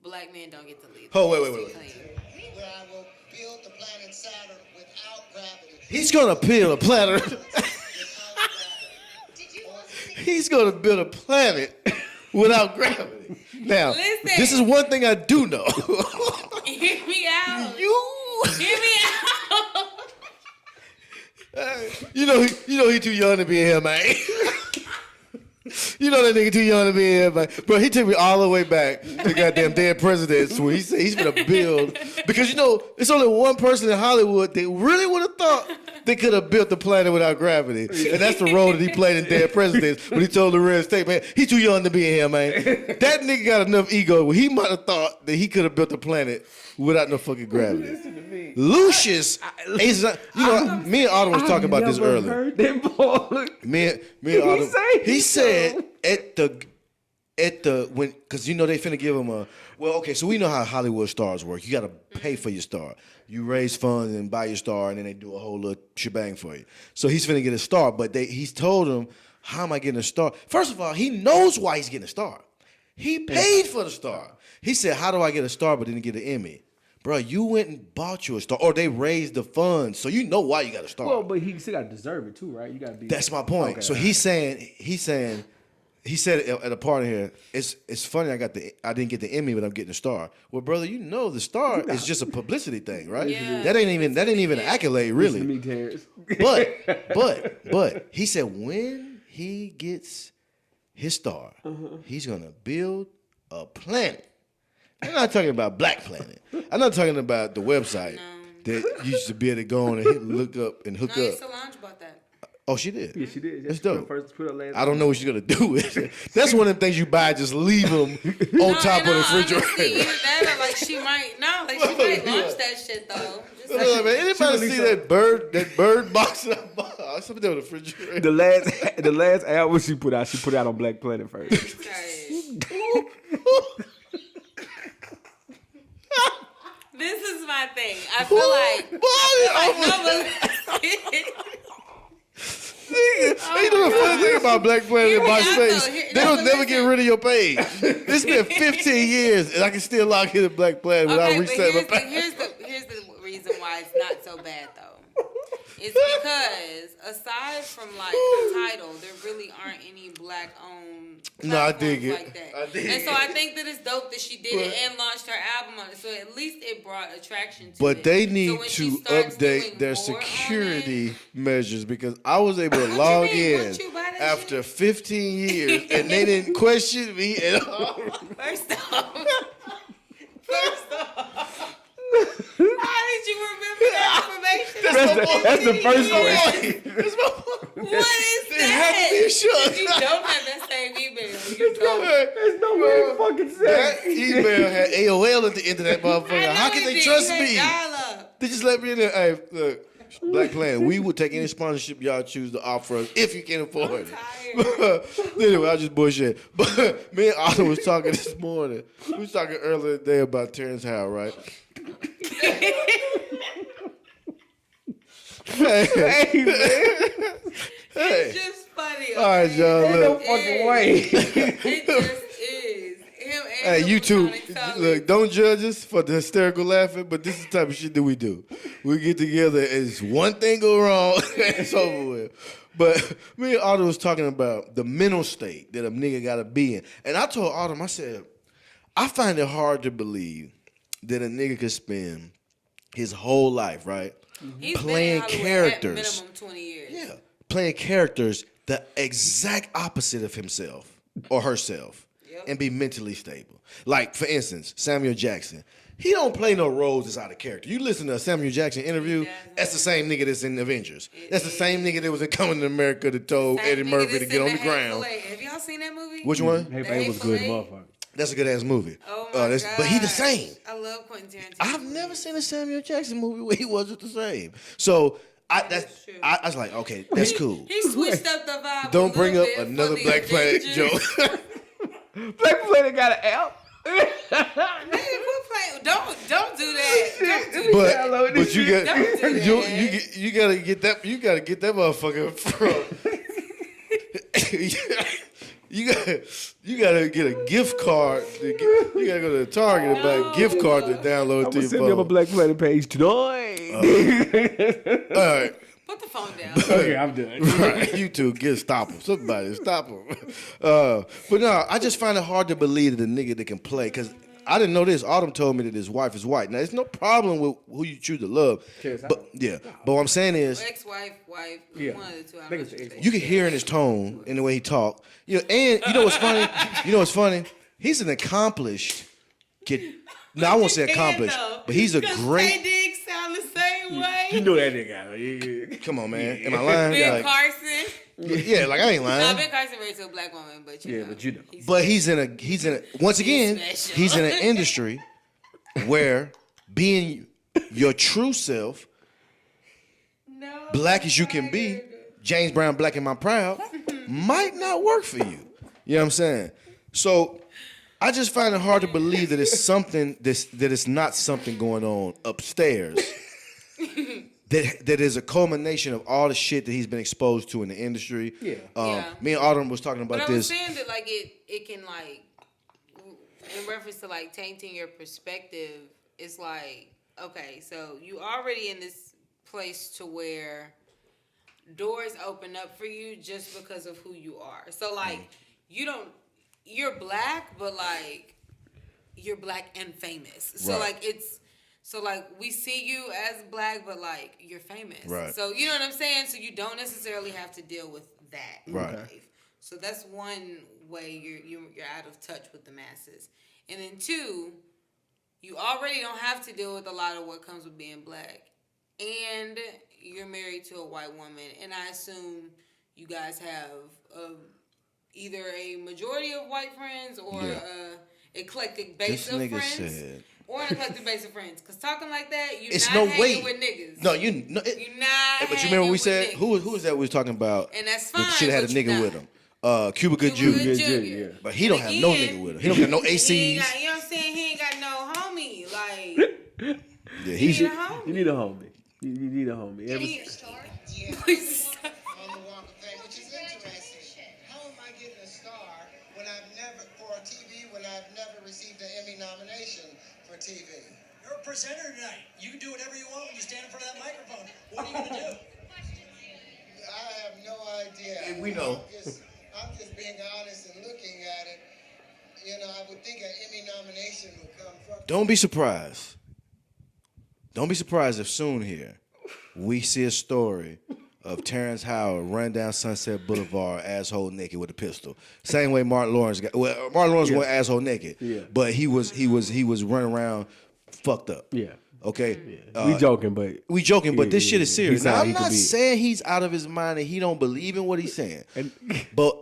black men don't get to lead. Oh, wait. where I will build the planet Saturn without gravity. He's gonna peel a platter. Without gravity. he's gonna build a planet without gravity. Now, Listen. this is one thing I do know. Hear me out. Hear me out. You know he too young to be in here, man. You know that nigga too young to be in here, man. Bro, he took me all the way back to goddamn Dead Presidents where he said he's gonna build, because it's only one person in Hollywood that really would have thought they could have built the planet without gravity. And that's the role that he played in Dead Presidents when he told the red state, man, he too young to be in here, man. That nigga got enough ego where he might have thought that he could have built the planet without no fucking gravity. Lucius is, me and Autumn was talking about this earlier. Heard that boy. Me and Autumn, he said at the when, because they finna give him so we know how Hollywood stars work. You gotta pay for your star. You raise funds and buy your star, and then they do a whole little shebang for you. So he's finna get a star, but he's told him, how am I getting a star? First of all, he knows why he's getting a star. He paid for the star. He said, how do I get a star but didn't get an Emmy? Bro, you went and bought you a star, or they raised the funds, so you know why you got a star. Well, but he still got to deserve it too, right? You got to be. That's my point. Okay. So he said at a party here, it's funny I didn't get the Emmy, but I'm getting a star. Well, brother, the star is just a publicity thing, right? Yeah. That ain't even an accolade, really. Listen to me, but he said when he gets his star, he's gonna build a planet. I'm not talking about Black Planet. I'm not talking about the website that you used to be able to go on and look up and hook up. Solange bought that. Oh, she did? Yeah, she did. That's dope. I don't know. know what she's going to do with it. That's one of the things you buy, just leave them on top of the refrigerator. Either that or she might launch that shit, though. Man, anybody see that bird box in that box? Something on the refrigerator. The last album she put out on Black Planet first. This is my thing. I feel like you know the funny thing about Black Planet and MySpace? They don't never get rid of your page. It's been 15 years, and I can still log into Black Planet without resetting my page. Here's the reason why it's not so bad, though. It's because aside from Tidal, there really aren't any Black-owned platforms like that. And so I think that it's dope that she did it and launched her album on it. So at least it brought attraction to it. But they need to update their security measures, because I was able to log in after 15 years and they didn't question me at all. First off. How did you remember that information? That's the first question. What is that? You don't have that same email. You don't. There's no way it fucking says. That email had AOL at the end of that motherfucker. How can they trust me? They just let me in there. Hey, look, Black Planet, we will take any sponsorship y'all choose to offer us if you can afford it. Anyway, I just bullshit. But me and Otto was talking this morning. We was talking earlier today about Terrance Howard, right? Hey, man. It's just funny. Okay? All right, y'all. Ain't no fucking way. It just is. Him and Hey, YouTube, look, don't judge us for the hysterical laughing, but this is the type of shit that we do. We get together, and it's one thing go wrong, it's over with. But me and Autumn was talking about the mental state that a nigga gotta be in. And I told Autumn, I said, I find it hard to believe that a nigga could spend his whole life, right? He's playing been in characters. at minimum 20 years. Yeah. Playing characters the exact opposite of himself or herself. Yep. And be mentally stable. Like, for instance, Samuel Jackson. He don't play no roles that's out of character. You listen to a Samuel Jackson interview, that's the same nigga that's in Avengers. That's the same nigga that was in Coming to America that told Eddie Murphy to get on the ground. Have y'all seen that movie? Which one? Hey, was good, motherfucker. That's a good ass movie. Oh my God. But he the same. I love Quentin Tarantino. I've never seen a Samuel Jackson movie where he wasn't the same. So I was like, okay, that's cool. He switched up the vibe. Don't bring up another Black Planet joke. Black Planet got an app. Nigga, quit playing. Don't do that. Don't do that. But you gotta get that motherfucker from. You gotta get a gift card. You gotta go to the Target and buy a gift card to download to your phone. Send me on my Black Planet page tonight. All right. What the phone down. Okay, I'm done. Right. You two, stop him. Somebody stop him. But no, I just find it hard to believe that a nigga that can play, because I didn't know this. Autumn told me that his wife is white. Now, there's no problem with who you choose to love. But yeah, but what I'm saying is, Ex-wife, wife, one of the two. I Think don't know it's what the you you can hear in his tone, in the way he talk. You know, and you know what's funny? He's an accomplished kid. No, I won't say accomplished, but he's a great. Dig sound the same way. You know that nigga. Yeah. Come on, man. Am I lying? Ben Like, Carson. yeah, like I ain't Nah, lying. Ben Carson married to a black woman, but you know. But you know. But he's in a once again, special. he's in an industry where being your true self, No, black as you can be, James Brown, black and my proud, might not work for you. You know what I'm saying? So I just find it hard to believe that it's something that it's not something going on upstairs. That is a culmination of all the shit that he's been exposed to in the industry. Yeah. Me and Autumn was talking about But I was this. saying that like it can like in reference to like tainting your perspective, it's like, okay, so you already in this place to where doors open up for you just because of who you are. So like you're black, but like you're black and famous. So Right. like we see you as black, but like you're famous. Right. So you know what I'm saying? So you don't necessarily have to deal with that in Right. life. So that's one way you're out of touch with the masses. And then two, you already don't have to deal with a lot of what comes with being black. And you're married to a white woman. And I assume you guys have either a majority of white friends or a eclectic base This of nigga friends. said. Or an eclectic base of friends. Because talking like that, you're It's not no hanging way. with niggas. No, You're not but you remember hanging we with said niggas. who was that we was talking about? And that's that fine, should have had a but you're nigga not. with him. Cuba Good Cuba Jew. Good yeah. Jr. But he don't have no Again, nigga with him. He don't got no He ain't ACs. got, you know what I'm saying? He ain't got no homie. Like, Yeah, he he's need a homie. You need a homie. You need a homie. Please. On the Walk of Fame, which is interesting. How am I getting a star when I've never, for TV, when I've never received an Emmy nomination for TV? You're a presenter tonight. You can do whatever you want when you stand in front of that microphone. What are you going to do? I have no idea. Hey, we know. I'm just being honest and looking at it. You know, I would think an Emmy nomination would come from. Don't be surprised. Don't be surprised if soon here we see a story of Terrance Howard run down Sunset Boulevard asshole naked with a pistol. Same way Martin Lawrence got. Well, Martin Lawrence went asshole naked. Yeah. But he was running around fucked up. Yeah. Okay. We joking, but this shit is serious. He Now, sound- I'm he could not be- saying he's out of his mind and he don't believe in what he's saying. And- But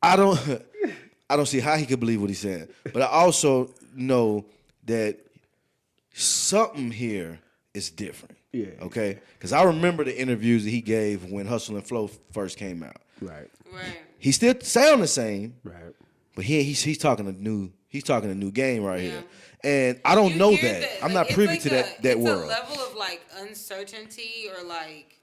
I don't see how he could believe what he's saying. But I also know that something here is different. Yeah. Okay? Because I remember the interviews that he gave when Hustle and Flow first came out. Right. Right. He still sound the same, Right. but he's talking a new game right Yeah. here. And I don't You know hear that. I'm like, not it's privy like to that it's world. a level of like uncertainty or like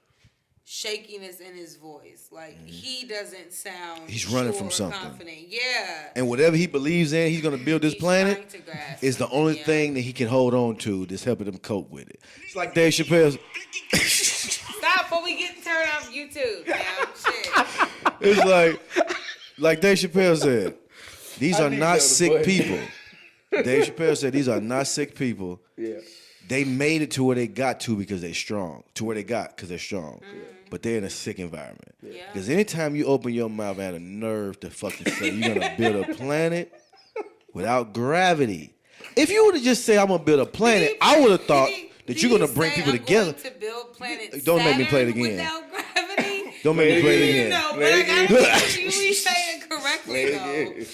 shakiness in his voice. Like he doesn't sound. He's running sure from or something. Confident. Yeah. And whatever he believes in, he's gonna build this He's planet. trying to grasp Is the something, only yeah. thing that he can hold on to that's helping him cope with it. It's like Dave Chappelle's. Stop before we get turned off YouTube. Now, shit. It's like Dave Chappelle said, these are not sick people. Dave Chappelle said these are not sick people. Yeah. They made it to where they got to because they're strong. To where they got because they're strong. But they're in a sick environment. Yeah. Because anytime you open your mouth and have a nerve to fucking say you're gonna build a planet without gravity. If you would have just said I'm gonna build a planet, I would have thought that you're gonna bring people together. To build planet Don't make me play it Saturn again. Without gravity. Don't make me play it again. No, but I gotta make sure you say it correctly though.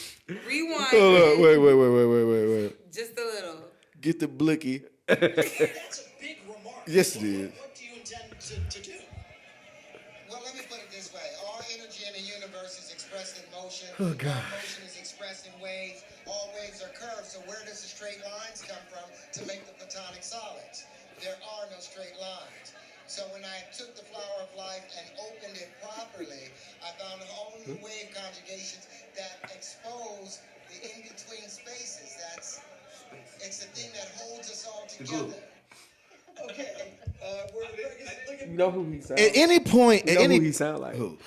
Rewind. Hold up, wait. Just a little. Get the blicky. That's a big remark. Yes, it is. What do you intend to do? Well, let me put it this way. All energy in the universe is expressed in motion. Oh, God. All motion is expressed in waves. All waves are curved. So where does the straight lines come from to make the platonic solids? There are no straight lines. So when I took the flower of life and opened it properly, I found all new wave conjugations that expose the in-between spaces. It's the thing that holds us all together. Okay, look at know who he sound At any point, You at know any who he sound like? Who?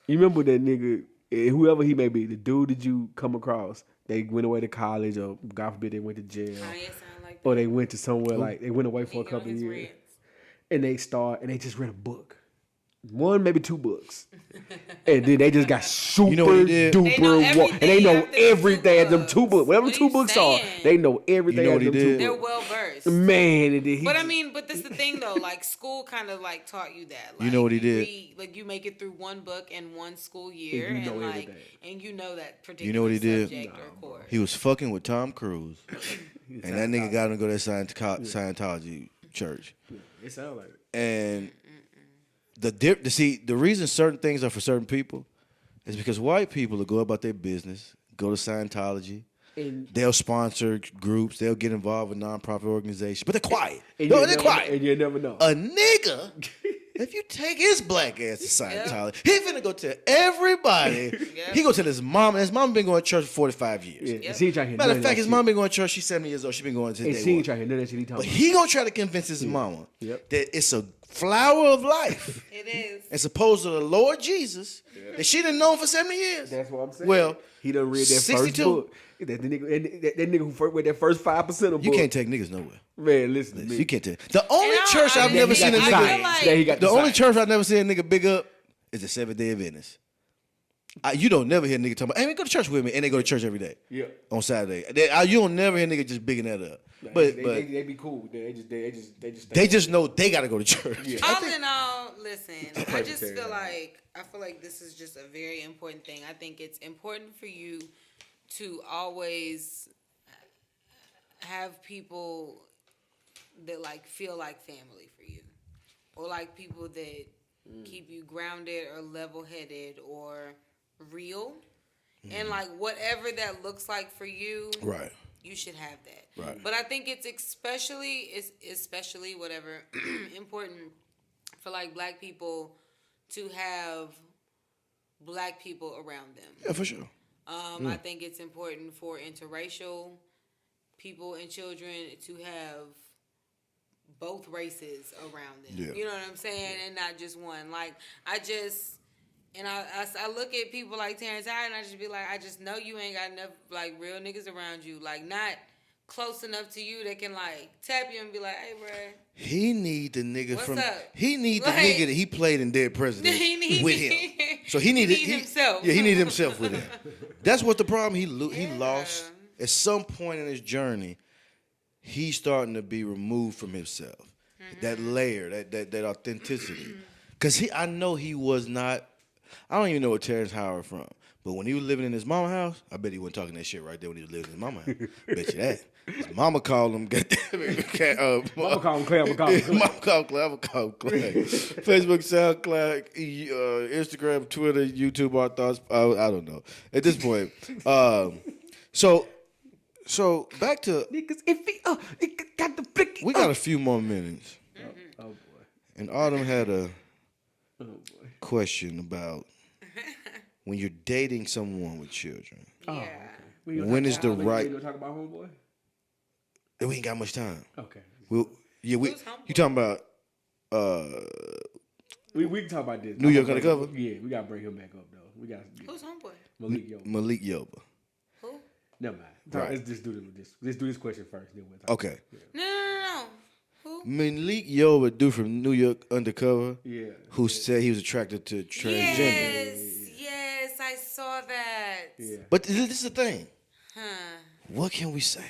You remember that nigga, whoever he may be, the dude that you come across, they went away to college, or God forbid they went to jail, Kanye sound like that. or they went to somewhere like they went away for a He on couple of his years, rants. and they just read a book, one maybe two books, and then they just got super You know what he did? duper They know woke, and they know everything after the everything at them books. two books, whatever What the are two you books saying? are, they know everything. You know at what he them did? two They're books. well versed. Man, and then he But I just- mean, but that's the thing though. Like school kind of like taught you that. Like, You know what he did? Like you make it through one book in one school year, And you know and like, everything. and you know that particular You know what he did? subject or course. He was fucking with Tom Cruise, and that nigga got him to go to that Scientology church. it sound like it. And the reason certain things are for certain people is because white people will go about their business, go to Scientology. And- They'll sponsor groups. They'll get involved with nonprofit organizations, but they're quiet. And No, you they're never- quiet. and you never know. A nigga, if you take his black ass to Scientology, he finna go tell everybody. Yeah. He go tell his mom, and his mom been going to church for 45 years. Yeah, and she ain't trying to hear Matter none of fact, that his shit. mom been going to church. She's 70 years old. She been going to And day she ain't one. trying to hear none of that shit he talking But about. he gonna try to convince his mama Yep. that it's a flower of life. It is. As opposed to the Lord Jesus that she done known for 70 years. That's what I'm saying. Well, he done read that 62. first book. That nigga who first read that first 5% of You book. can't take niggas nowhere. Man, listen to me. You can't take. The only And I- church I- I've Yeah, never he seen a got the nigga. science. I feel Yeah, he got The the only science. church I've never seen a nigga big up is the Seventh Day Adventist. You don't never hear a nigga talking about, hey, man, go to church with me, and they go to church every day. Yeah. On Saturday. You don't never hear nigga just bigging that up. But they be cool. They just they just know they got to go to church. All in all, listen, I just Presbyterian. feel like this is just a very important thing. I think it's important for you to always have people that like feel like family for you, or like people that keep you grounded or level-headed or real, and like whatever that looks like for you, Right. you should have that. Right. But I think it's especially whatever important for like black people to have black people around them. Yeah, for sure. I think it's important for interracial people and children to have both races around them. Yeah. You know what I'm saying? And not just one. Like, I look at people like Terrance Howard and I just be like, I just know you ain't got enough, like, real niggas around you. Like, not close enough to you that can, like, tap you and be like, hey, bruh. He need the nigga What's from. up? He need the Like- nigga that he played in Dead Presidents He need- with him. So he needed He need himself. Yeah, he needed himself with him. That's what the problem. He lost at some point in his journey. He's starting to be removed from himself. That layer, that authenticity. Because I know he was not. I don't even know what Terrance Howard from. But when he was living in his mama's house, I bet he wasn't talking that shit right there when he was living in his mama's house. Bet you that. His mama called him. Mama call him Clay. I'm gonna call him Clay. Mama called him Clay. I'm gonna call him Clay. Facebook, SoundCloud, Instagram, Twitter, YouTube, our thoughts. I don't know. At this point, so back to Niggas iffy. Niggas got the blicky. we got a few more minutes, Oh boy. and Autumn had a Oh boy. question about when you're dating someone with children. Yeah. When is the right? You gonna talk about homeboy? We ain't got much time. Okay. You Who's homeboy? talking about We can talk about this. New York Undercover? Yeah, we gotta bring him back up though. We got Who's homeboy? Malik Yoba. Malik Yoba? Who? Never mind. Right. Let's just do this. Let's do this question first. Then we'll talk. Okay. No. Who? Malik Yoba, dude from New York Undercover, Yeah. who said he was attracted to transgender. Yes, I saw that. Yeah. But this is the thing. Huh. What can we say?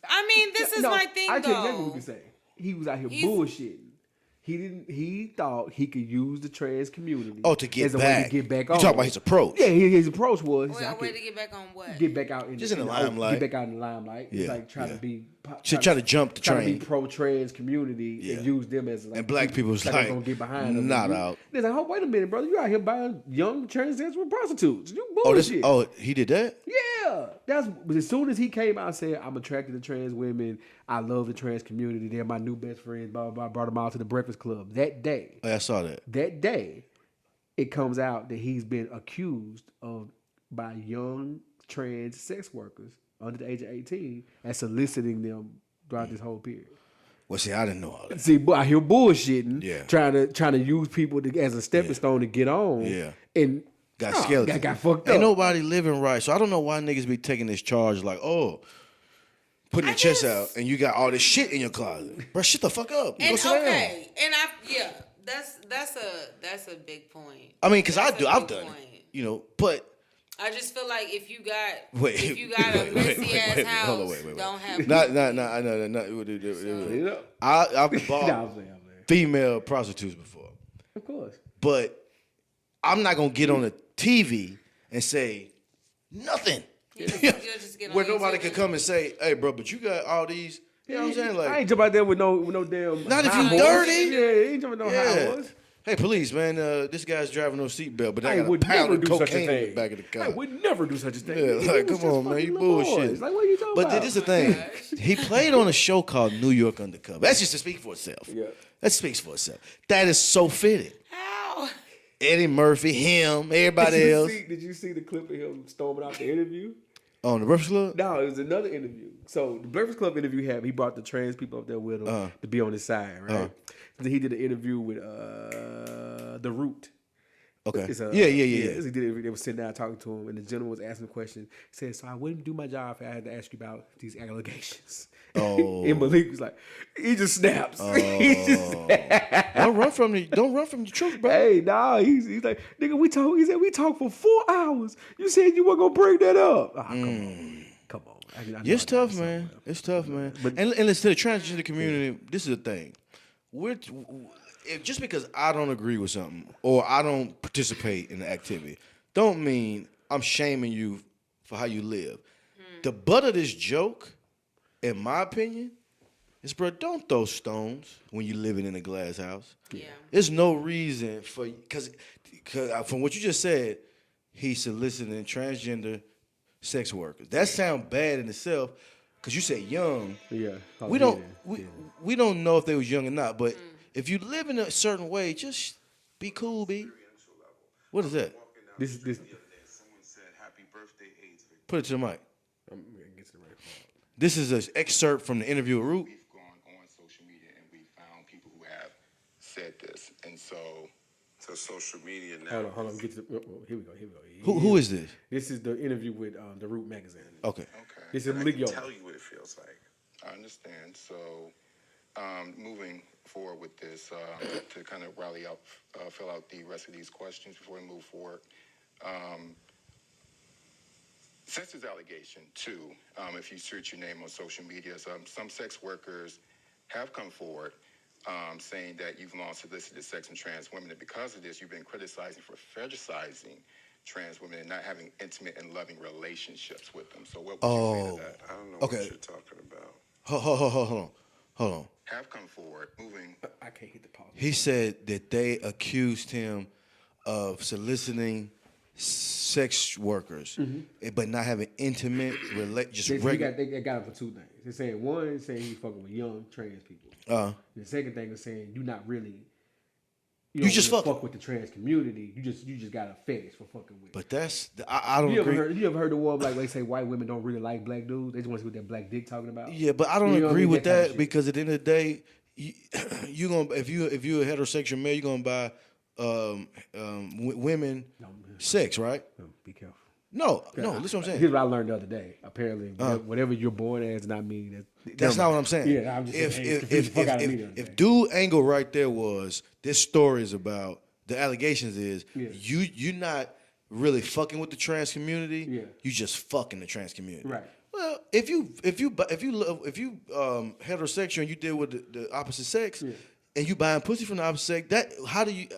I mean, this is No, my thing, I though. tell you what we can say. He was out here He's- bullshitting. He thought he could use the trans community. Oh, to get as a way back. to get back You on. talking about his approach? Yeah, his approach was Wait, I a way could to get back on what? get back out in Just in the open- limelight. Get back out in the limelight. It's Yeah, like trying yeah. to be Trying to jump the trying train. to be pro-trans community Yeah. and use them as like And black people was they like, gonna get behind them. not out. They're like, oh wait a minute, brother, you out here buying young transgender prostitutes? You Oh, bullshit. he did that? Yeah, but as soon as he came out and said, I'm attracted to trans women, I love the trans community, they're my new best friends, blah, blah, blah, brought them out to the Breakfast Club. That day, Oh, I saw that. it comes out that he's been accused of by young trans sex workers under the age of 18 and soliciting them throughout this whole period. Well, see, I didn't know all that. See, but I hear bullshitting. Yeah. Trying to use people as a stepping stone to get on. Yeah. And Got skeleton. Got fucked up. Ain't nobody living right. So I don't know why niggas be taking this charge like, oh, putting your chest out and you got all this shit in your closet. Bro, shut the fuck up. And Go sit down. and that's a big point. I mean, because I've That's a done big it, point. but I just feel like if you got wait, a messy ass wait, house, hold on, wait. don't have not. I've bought female prostitutes before, Of course. but I'm not gonna get on the TV and say nothing. You'll just get on Where nobody YouTube can come and say, "Hey, bro, but you got all these." You know what I'm saying? Like, I ain't jumping out there with no damn. Not if you high dirty. horse. Yeah, ain't jumping no high horse. Hey, police, man, this guy's driving no seatbelt, but I I got a would pound never of do such a cocaine in the thing. back of the car. I would never do such a thing. Yeah, like, come on, man, you bullshit. Like, what are you talking But about? this is the thing. He played on a show called New York Undercover. That's just to speak for itself. Yeah. That speaks for itself. That is so fitting. How? Eddie Murphy, him, everybody else. Did you see the clip of him storming out the interview? On the Breakfast Club? No, it was another interview. So the Breakfast Club interview he brought the trans people up there with him to be on his side, right? Then he did an interview with The Root. Okay. It's Yeah. He did. They were sitting down talking to him, and the gentleman was asking a question. He said, "So I wouldn't do my job if I had to ask you about these allegations." Oh. And Malik was like, he just snaps. He just snaps. Don't run from the truth, bro. Hey, nah, he's like, nigga, He said we talked for 4 hours. You said you weren't gonna bring that up. Come on. I know It's I tough, got man. somewhere. It's tough, man. But- And listen, to the transgender community, this is the thing. Just because I don't agree with something or I don't participate in the activity, don't mean I'm shaming you for how you live. The butt of this joke, in my opinion, is, bro, don't throw stones when you're living in a glass house. Yeah. There's no reason for, because from what you just said, he's soliciting transgender sex workers. That sounds bad in itself, because you said young. Yeah. Oh, We don't yeah. we don't know if they was young or not, but if you live in a certain way, just be cool, B. What is that? This. Someone said, "Happy birthday, AIDS victim." Put it to the mic. I'm gonna get to the right part. This is an excerpt from the interview with Root. We've gone on social media and we found people who have said this, and so social media now. Hold on. Get to here we go. Who is this? This is the interview with the Root magazine. Okay. Okay. This is I Malik can Yoba. tell you what it feels like. I understand. So, moving forward with this, to kind of rally out, fill out the rest of these questions before we move forward. Since this allegation, too, if you search your name on social media, some sex workers have come forward saying that you've long solicited sex from trans women, and because of this, you've been criticizing for fetishizing trans women and not having intimate and loving relationships with them. So what would you say to that? I don't know Okay. what you're talking about. Hold on. Have come forward, moving. I can't hit the pause. He said that they accused him of soliciting sex workers, but not having intimate They got him for two things. They're saying one, saying he's fucking with young trans people. The second thing is saying you're not really. You just really fuck fuck with the trans community. You just got a fetish for fucking with. But I don't agree. You ever heard the one like they say white women don't really like black dudes? They just want to see what that black dick talking about. Yeah, but I don't You know what I agree mean? with That kind of that shit. because at the end of the day, you gonna if you're a heterosexual male, you're gonna buy women sex, right? Be careful. No, listen what I'm saying. Here's what I learned the other day. Apparently, whatever you're born as does not mean That's not what I'm saying. Yeah, I'm just saying. It confused the fuck out of me the other day. if dude angle right there was this story is about the allegations is you're not really fucking with the trans community. Yeah. You just fucking the trans community. Right. Well, if you heterosexual and you deal with the opposite sex and you buying pussy from the opposite sex, how do you?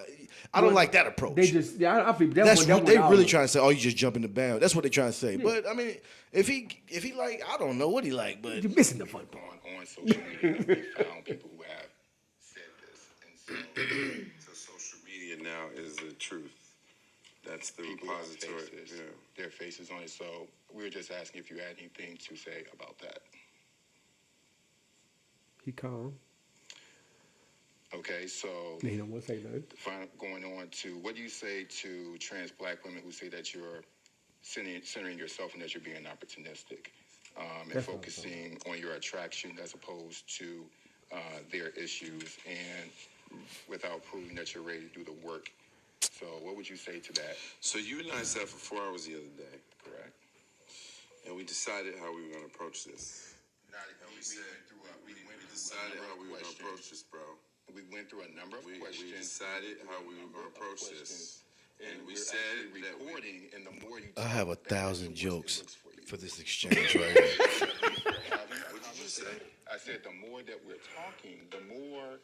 I don't like that approach. They just I feel That's that what they one really out. trying to say. Oh, you just jump in the band. That's what they trying to say. But I mean, if he like, I don't know what he like, but You're missing the fun part. On social media, we found people who have said this, and So social media now is the truth. That's the people have repository. faces, Yeah. their faces on it. So we were just asking if you had anything to say about that. He calm. Okay, so He don't want to say nothing. going on to what do you say to trans black women who say that you're centering yourself and that you're being opportunistic and That's focusing on your attraction as opposed to their issues and without proving that you're ready to do the work. So what would you say to that? So you and I sat for 4 hours the other day. Correct. And we decided how we were going to approach this. We decided how we were going to approach this, bro. We went through a number of questions. We decided how we were going to approach this. And we said that recording, and the more you I have 1,000 jokes for this exchange right here. What did you say? I said the more that we're talking, the more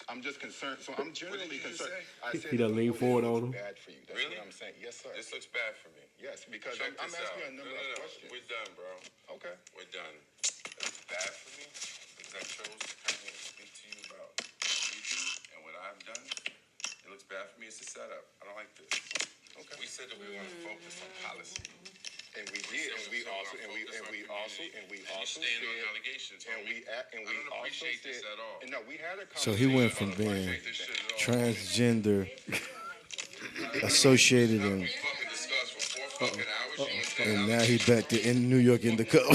I'm just concerned. So I'm generally concerned. I said He done lean forward on him. Bad for you. That's Really? what I'm saying. Yes, sir. this looks bad for me. Yes, because Check I'm this asking out. a number No. of questions. We're done, bro. Okay. We're done. It's bad for me because I chose to come here and speak to you about you and what I've done. It looks bad for me. It's a setup. I don't like this. Okay. We said that we were going to focus on policy. And we did, and we also stand on allegations. and we I don't also appreciate this said, at all. and no, we had a So he went from being transgender, associated, We fucking discussed for 4 fucking hours. You understand? and now he back to in New York in the cup.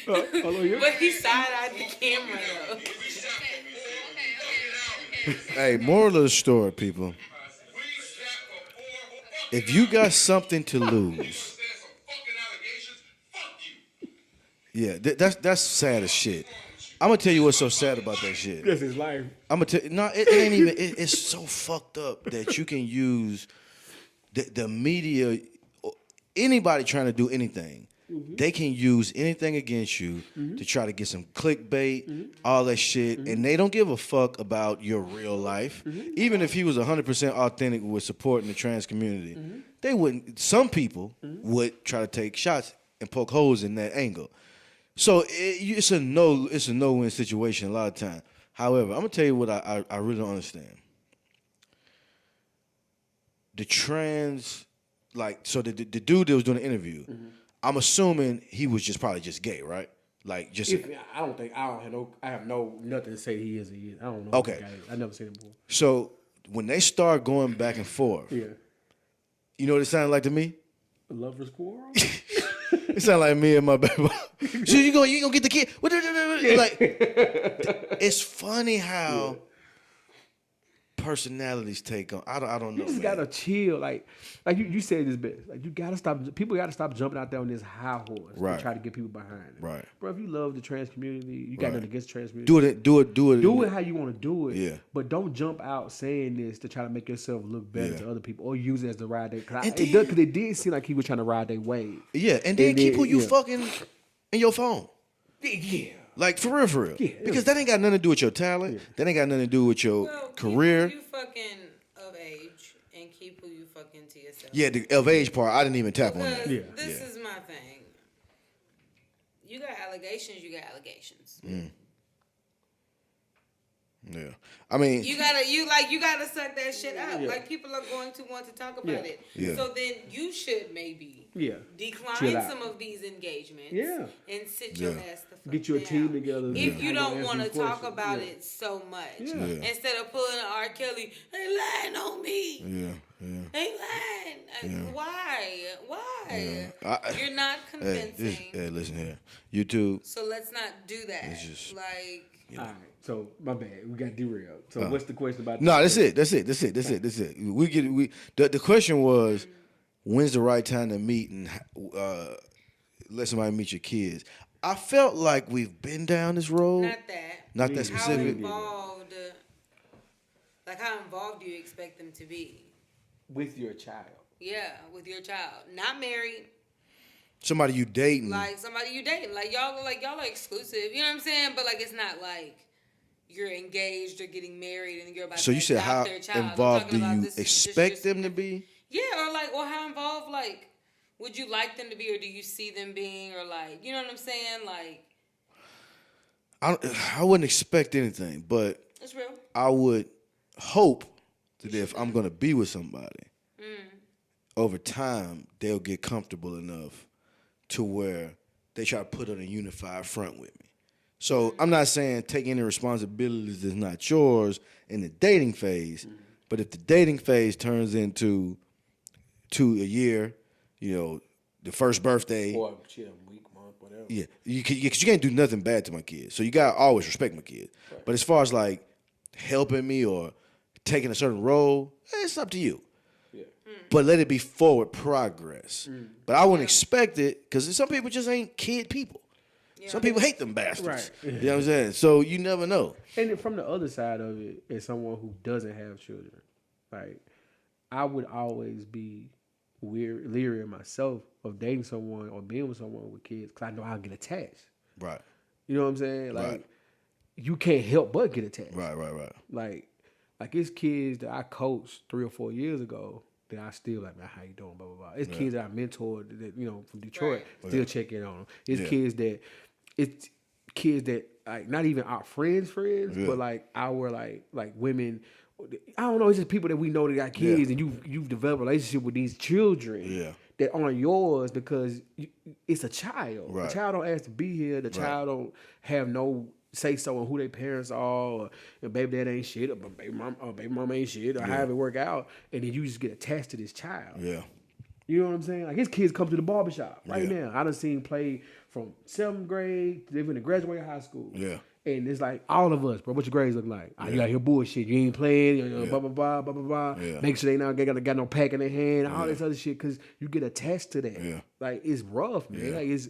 But he side-eyed the camera though. Hey, moral of the story, people. If you got something to lose, yeah, that's sad as shit. I'm gonna tell you what's so sad about that shit. That's his life. I'm gonna tell you, no, it ain't even. It's so fucked up that you can use the media, anybody trying to do anything. They can use anything against you to try to get some clickbait, all that shit, and they don't give a fuck about your real life. Even if he was 100% authentic with supporting the trans community, they wouldn't. Some people would try to take shots and poke holes in that angle. So it's a no-win situation a lot of time. However, I'm gonna tell you what I really don't understand. The trans, so the dude that was doing the interview. I'm assuming he was probably just gay, right? Like just. I have nothing to say he is. I don't know. Okay. I never seen him before. So when they start going back and forth, Yeah. you know what it sounded like to me? A lover's quarrel. It sounded like me and my baby. So you gonna get the kid? Like, it's funny how personalities take on. I don't know. You just gotta chill. Like you said this best. Like you gotta stop. People gotta stop jumping out there on this high horse and try to get people behind it. Right. Bro, if you love the trans community, you got nothing against the trans community. Do it. Do it how you want to do it. Yeah. But don't jump out saying this to try to make yourself look better to other people or use it as the ride day. Because it did seem like he was trying to ride their wave. Yeah, and then keep who you fucking in your phone. Yeah. Like for real. Yeah, because that ain't got nothing to do with your talent. Yeah. That ain't got nothing to do with your career. Keep who you fucking of age and keep who you fucking to yourself. Yeah, the of age part, I didn't even tap on that. Yeah. This is my thing. You got allegations, you got allegations. Yeah. I mean, you gotta suck that shit up. Yeah. Like people are going to want to talk about it. Yeah. So then you should maybe decline some of these engagements. Yeah. And sit your ass the fuck Get your down. team together. If you don't want to talk about it so much. Yeah. Instead of pulling R. Kelly, they lying on me. Yeah. They lying. Why? You're not convincing. Hey, listen here. YouTube. So let's not do that. It's just, all right. So my bad. We got derailed. So what's the question about? No, that's it. That's it. The question was, when's the right time to meet and let somebody meet your kids? I felt like we've been down this road. Not that specific. How involved do you expect them to be? With your child. Yeah, with your child. Not married. Somebody you dating. Like somebody you dating. Like y'all are exclusive. You know what I'm saying? But like it's not like you're engaged or getting married and you're about to adopt their child. So you said how involved do you expect them to be? Yeah, or how involved would you like them to be or do you see them being or you know what I'm saying? I wouldn't expect anything, but it's real. I would hope that if I'm gonna be with somebody, over time they'll get comfortable enough to where they try to put on a unified front with me. So I'm not saying take any responsibilities that's not yours in the dating phase, but if the dating phase turns into a year, the first birthday, or week, month. whatever. Yeah, because you can't do nothing bad to my kids. So you gotta always respect my kids. Right. But as far as like helping me or taking a certain role, it's up to you. Yeah. But let it be forward progress. But I wouldn't expect it because some people just ain't kid people. Yeah. Some people hate them bastards. Right. You know what I'm saying? So you never know. And then from the other side of it, as someone who doesn't have children, like I would always be leery of myself of dating someone or being with someone with kids because I know I'll get attached. Right. You know what I'm saying? Like you can't help but get attached. Right. Like it's kids that I coached 3 or 4 years ago that I still like, man, how you doing? Blah blah blah. It's kids that I mentored that from Detroit, still checking on them. It's kids that like not even our friends, but like our like women. I don't know. It's just people that we know that got kids, and you've developed a relationship with these children that aren't yours because it's a child. Right. The child don't ask to be here. The child don't have no say so on who their parents are, or baby dad ain't shit, or baby mom ain't shit, or however it work out, and then you just get attached to this child. Yeah. You know what I'm saying? Like his kids come to the barbershop right now. I done seen play from 7th grade, they're going to graduate high school. Yeah. And it's like all of us, bro. What your grades look like? You got your bullshit. You ain't playing. Blah blah blah blah blah blah. Yeah. Make sure they not got no pack in their hand. All this other shit because you get attached to that. Yeah. Like it's rough, man. Like it's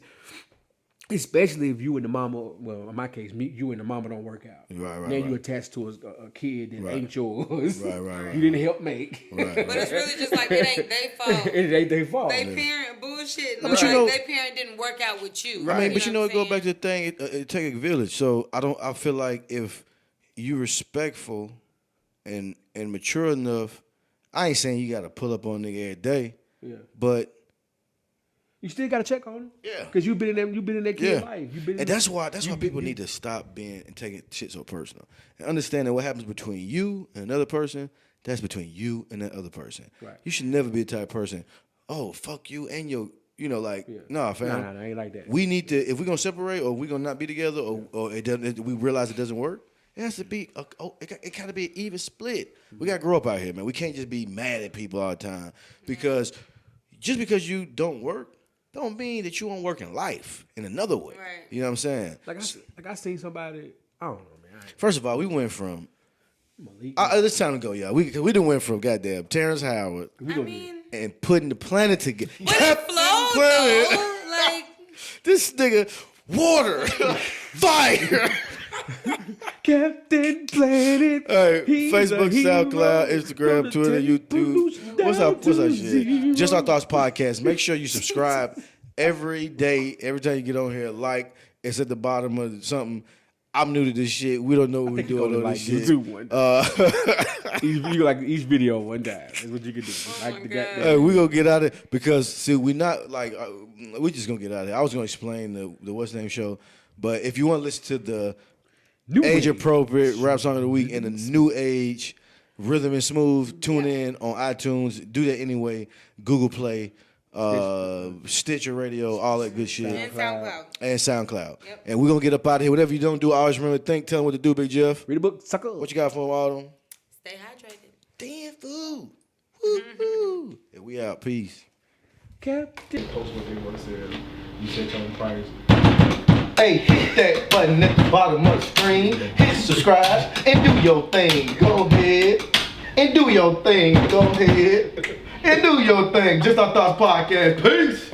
especially if you and the mama. Well, in my case, you and the mama don't work out. Right. Now you attached to a kid that ain't yours. Right. You didn't help make. Right. But it's really just like it ain't their fault. It ain't their fault. They parent bullshit. But their parent didn't work out with you. Right. I mean, but it go back to the thing. It take a village. So I feel like if you respectful and mature enough, I ain't saying you got to pull up on nigga every day. Yeah. But you still gotta check on him, because you've been in that kid's life. And that's why people need to stop being and taking shit so personal and understand that what happens between you and another person, that's between you and that other person. Right. You should never be the type of person. Oh, fuck you and your, nah, fam. Nah, I ain't like that. We need to, if we're gonna separate or we're gonna not be together or we realize it doesn't work. It has to be it gotta be an even split. We gotta grow up out here, man. We can't just be mad at people all the time because just because you don't work don't mean that you won't work in life in another way. Right. You know what I'm saying? Like I seen somebody, I don't know, man. First of all, we went from Malik. This time ago, y'all. We done went from goddamn Terrance Howard and putting the planet together. Like this nigga, water, fire. Captain Planet. Hey, Facebook, SoundCloud, Instagram, Twitter, YouTube. What's up shit? Just Our Thoughts Podcast. Make sure you subscribe every day. Every time you get on here, like, it's at the bottom of something. I'm new to this shit. We don't know what we do on this shit. You like each video one time. That's what you can do. We gonna get out of it because see, we not like we just gonna get out of it. I was gonna explain the what's name show, but if you want to listen to the age appropriate rap song of the week and the new age rhythm and smooth, tune in on iTunes. Do that anyway. Google Play. Stitcher Radio, all that good shit. And SoundCloud. Yep. And we're going to get up out of here. Whatever you don't do, always remember to tell them what to do, Big Jeff. Read a book, sucker. What you got for them, Autumn? Stay hydrated. Damn food. Woo-hoo. Yeah, we out. Peace. Captain. Post what they want to say. You said your own price. Hey, hit that button at the bottom of the screen. Hit subscribe and do your thing. Go ahead. And do your thing. Go ahead. And do your thing. Just Our Thoughts Podcast. Peace.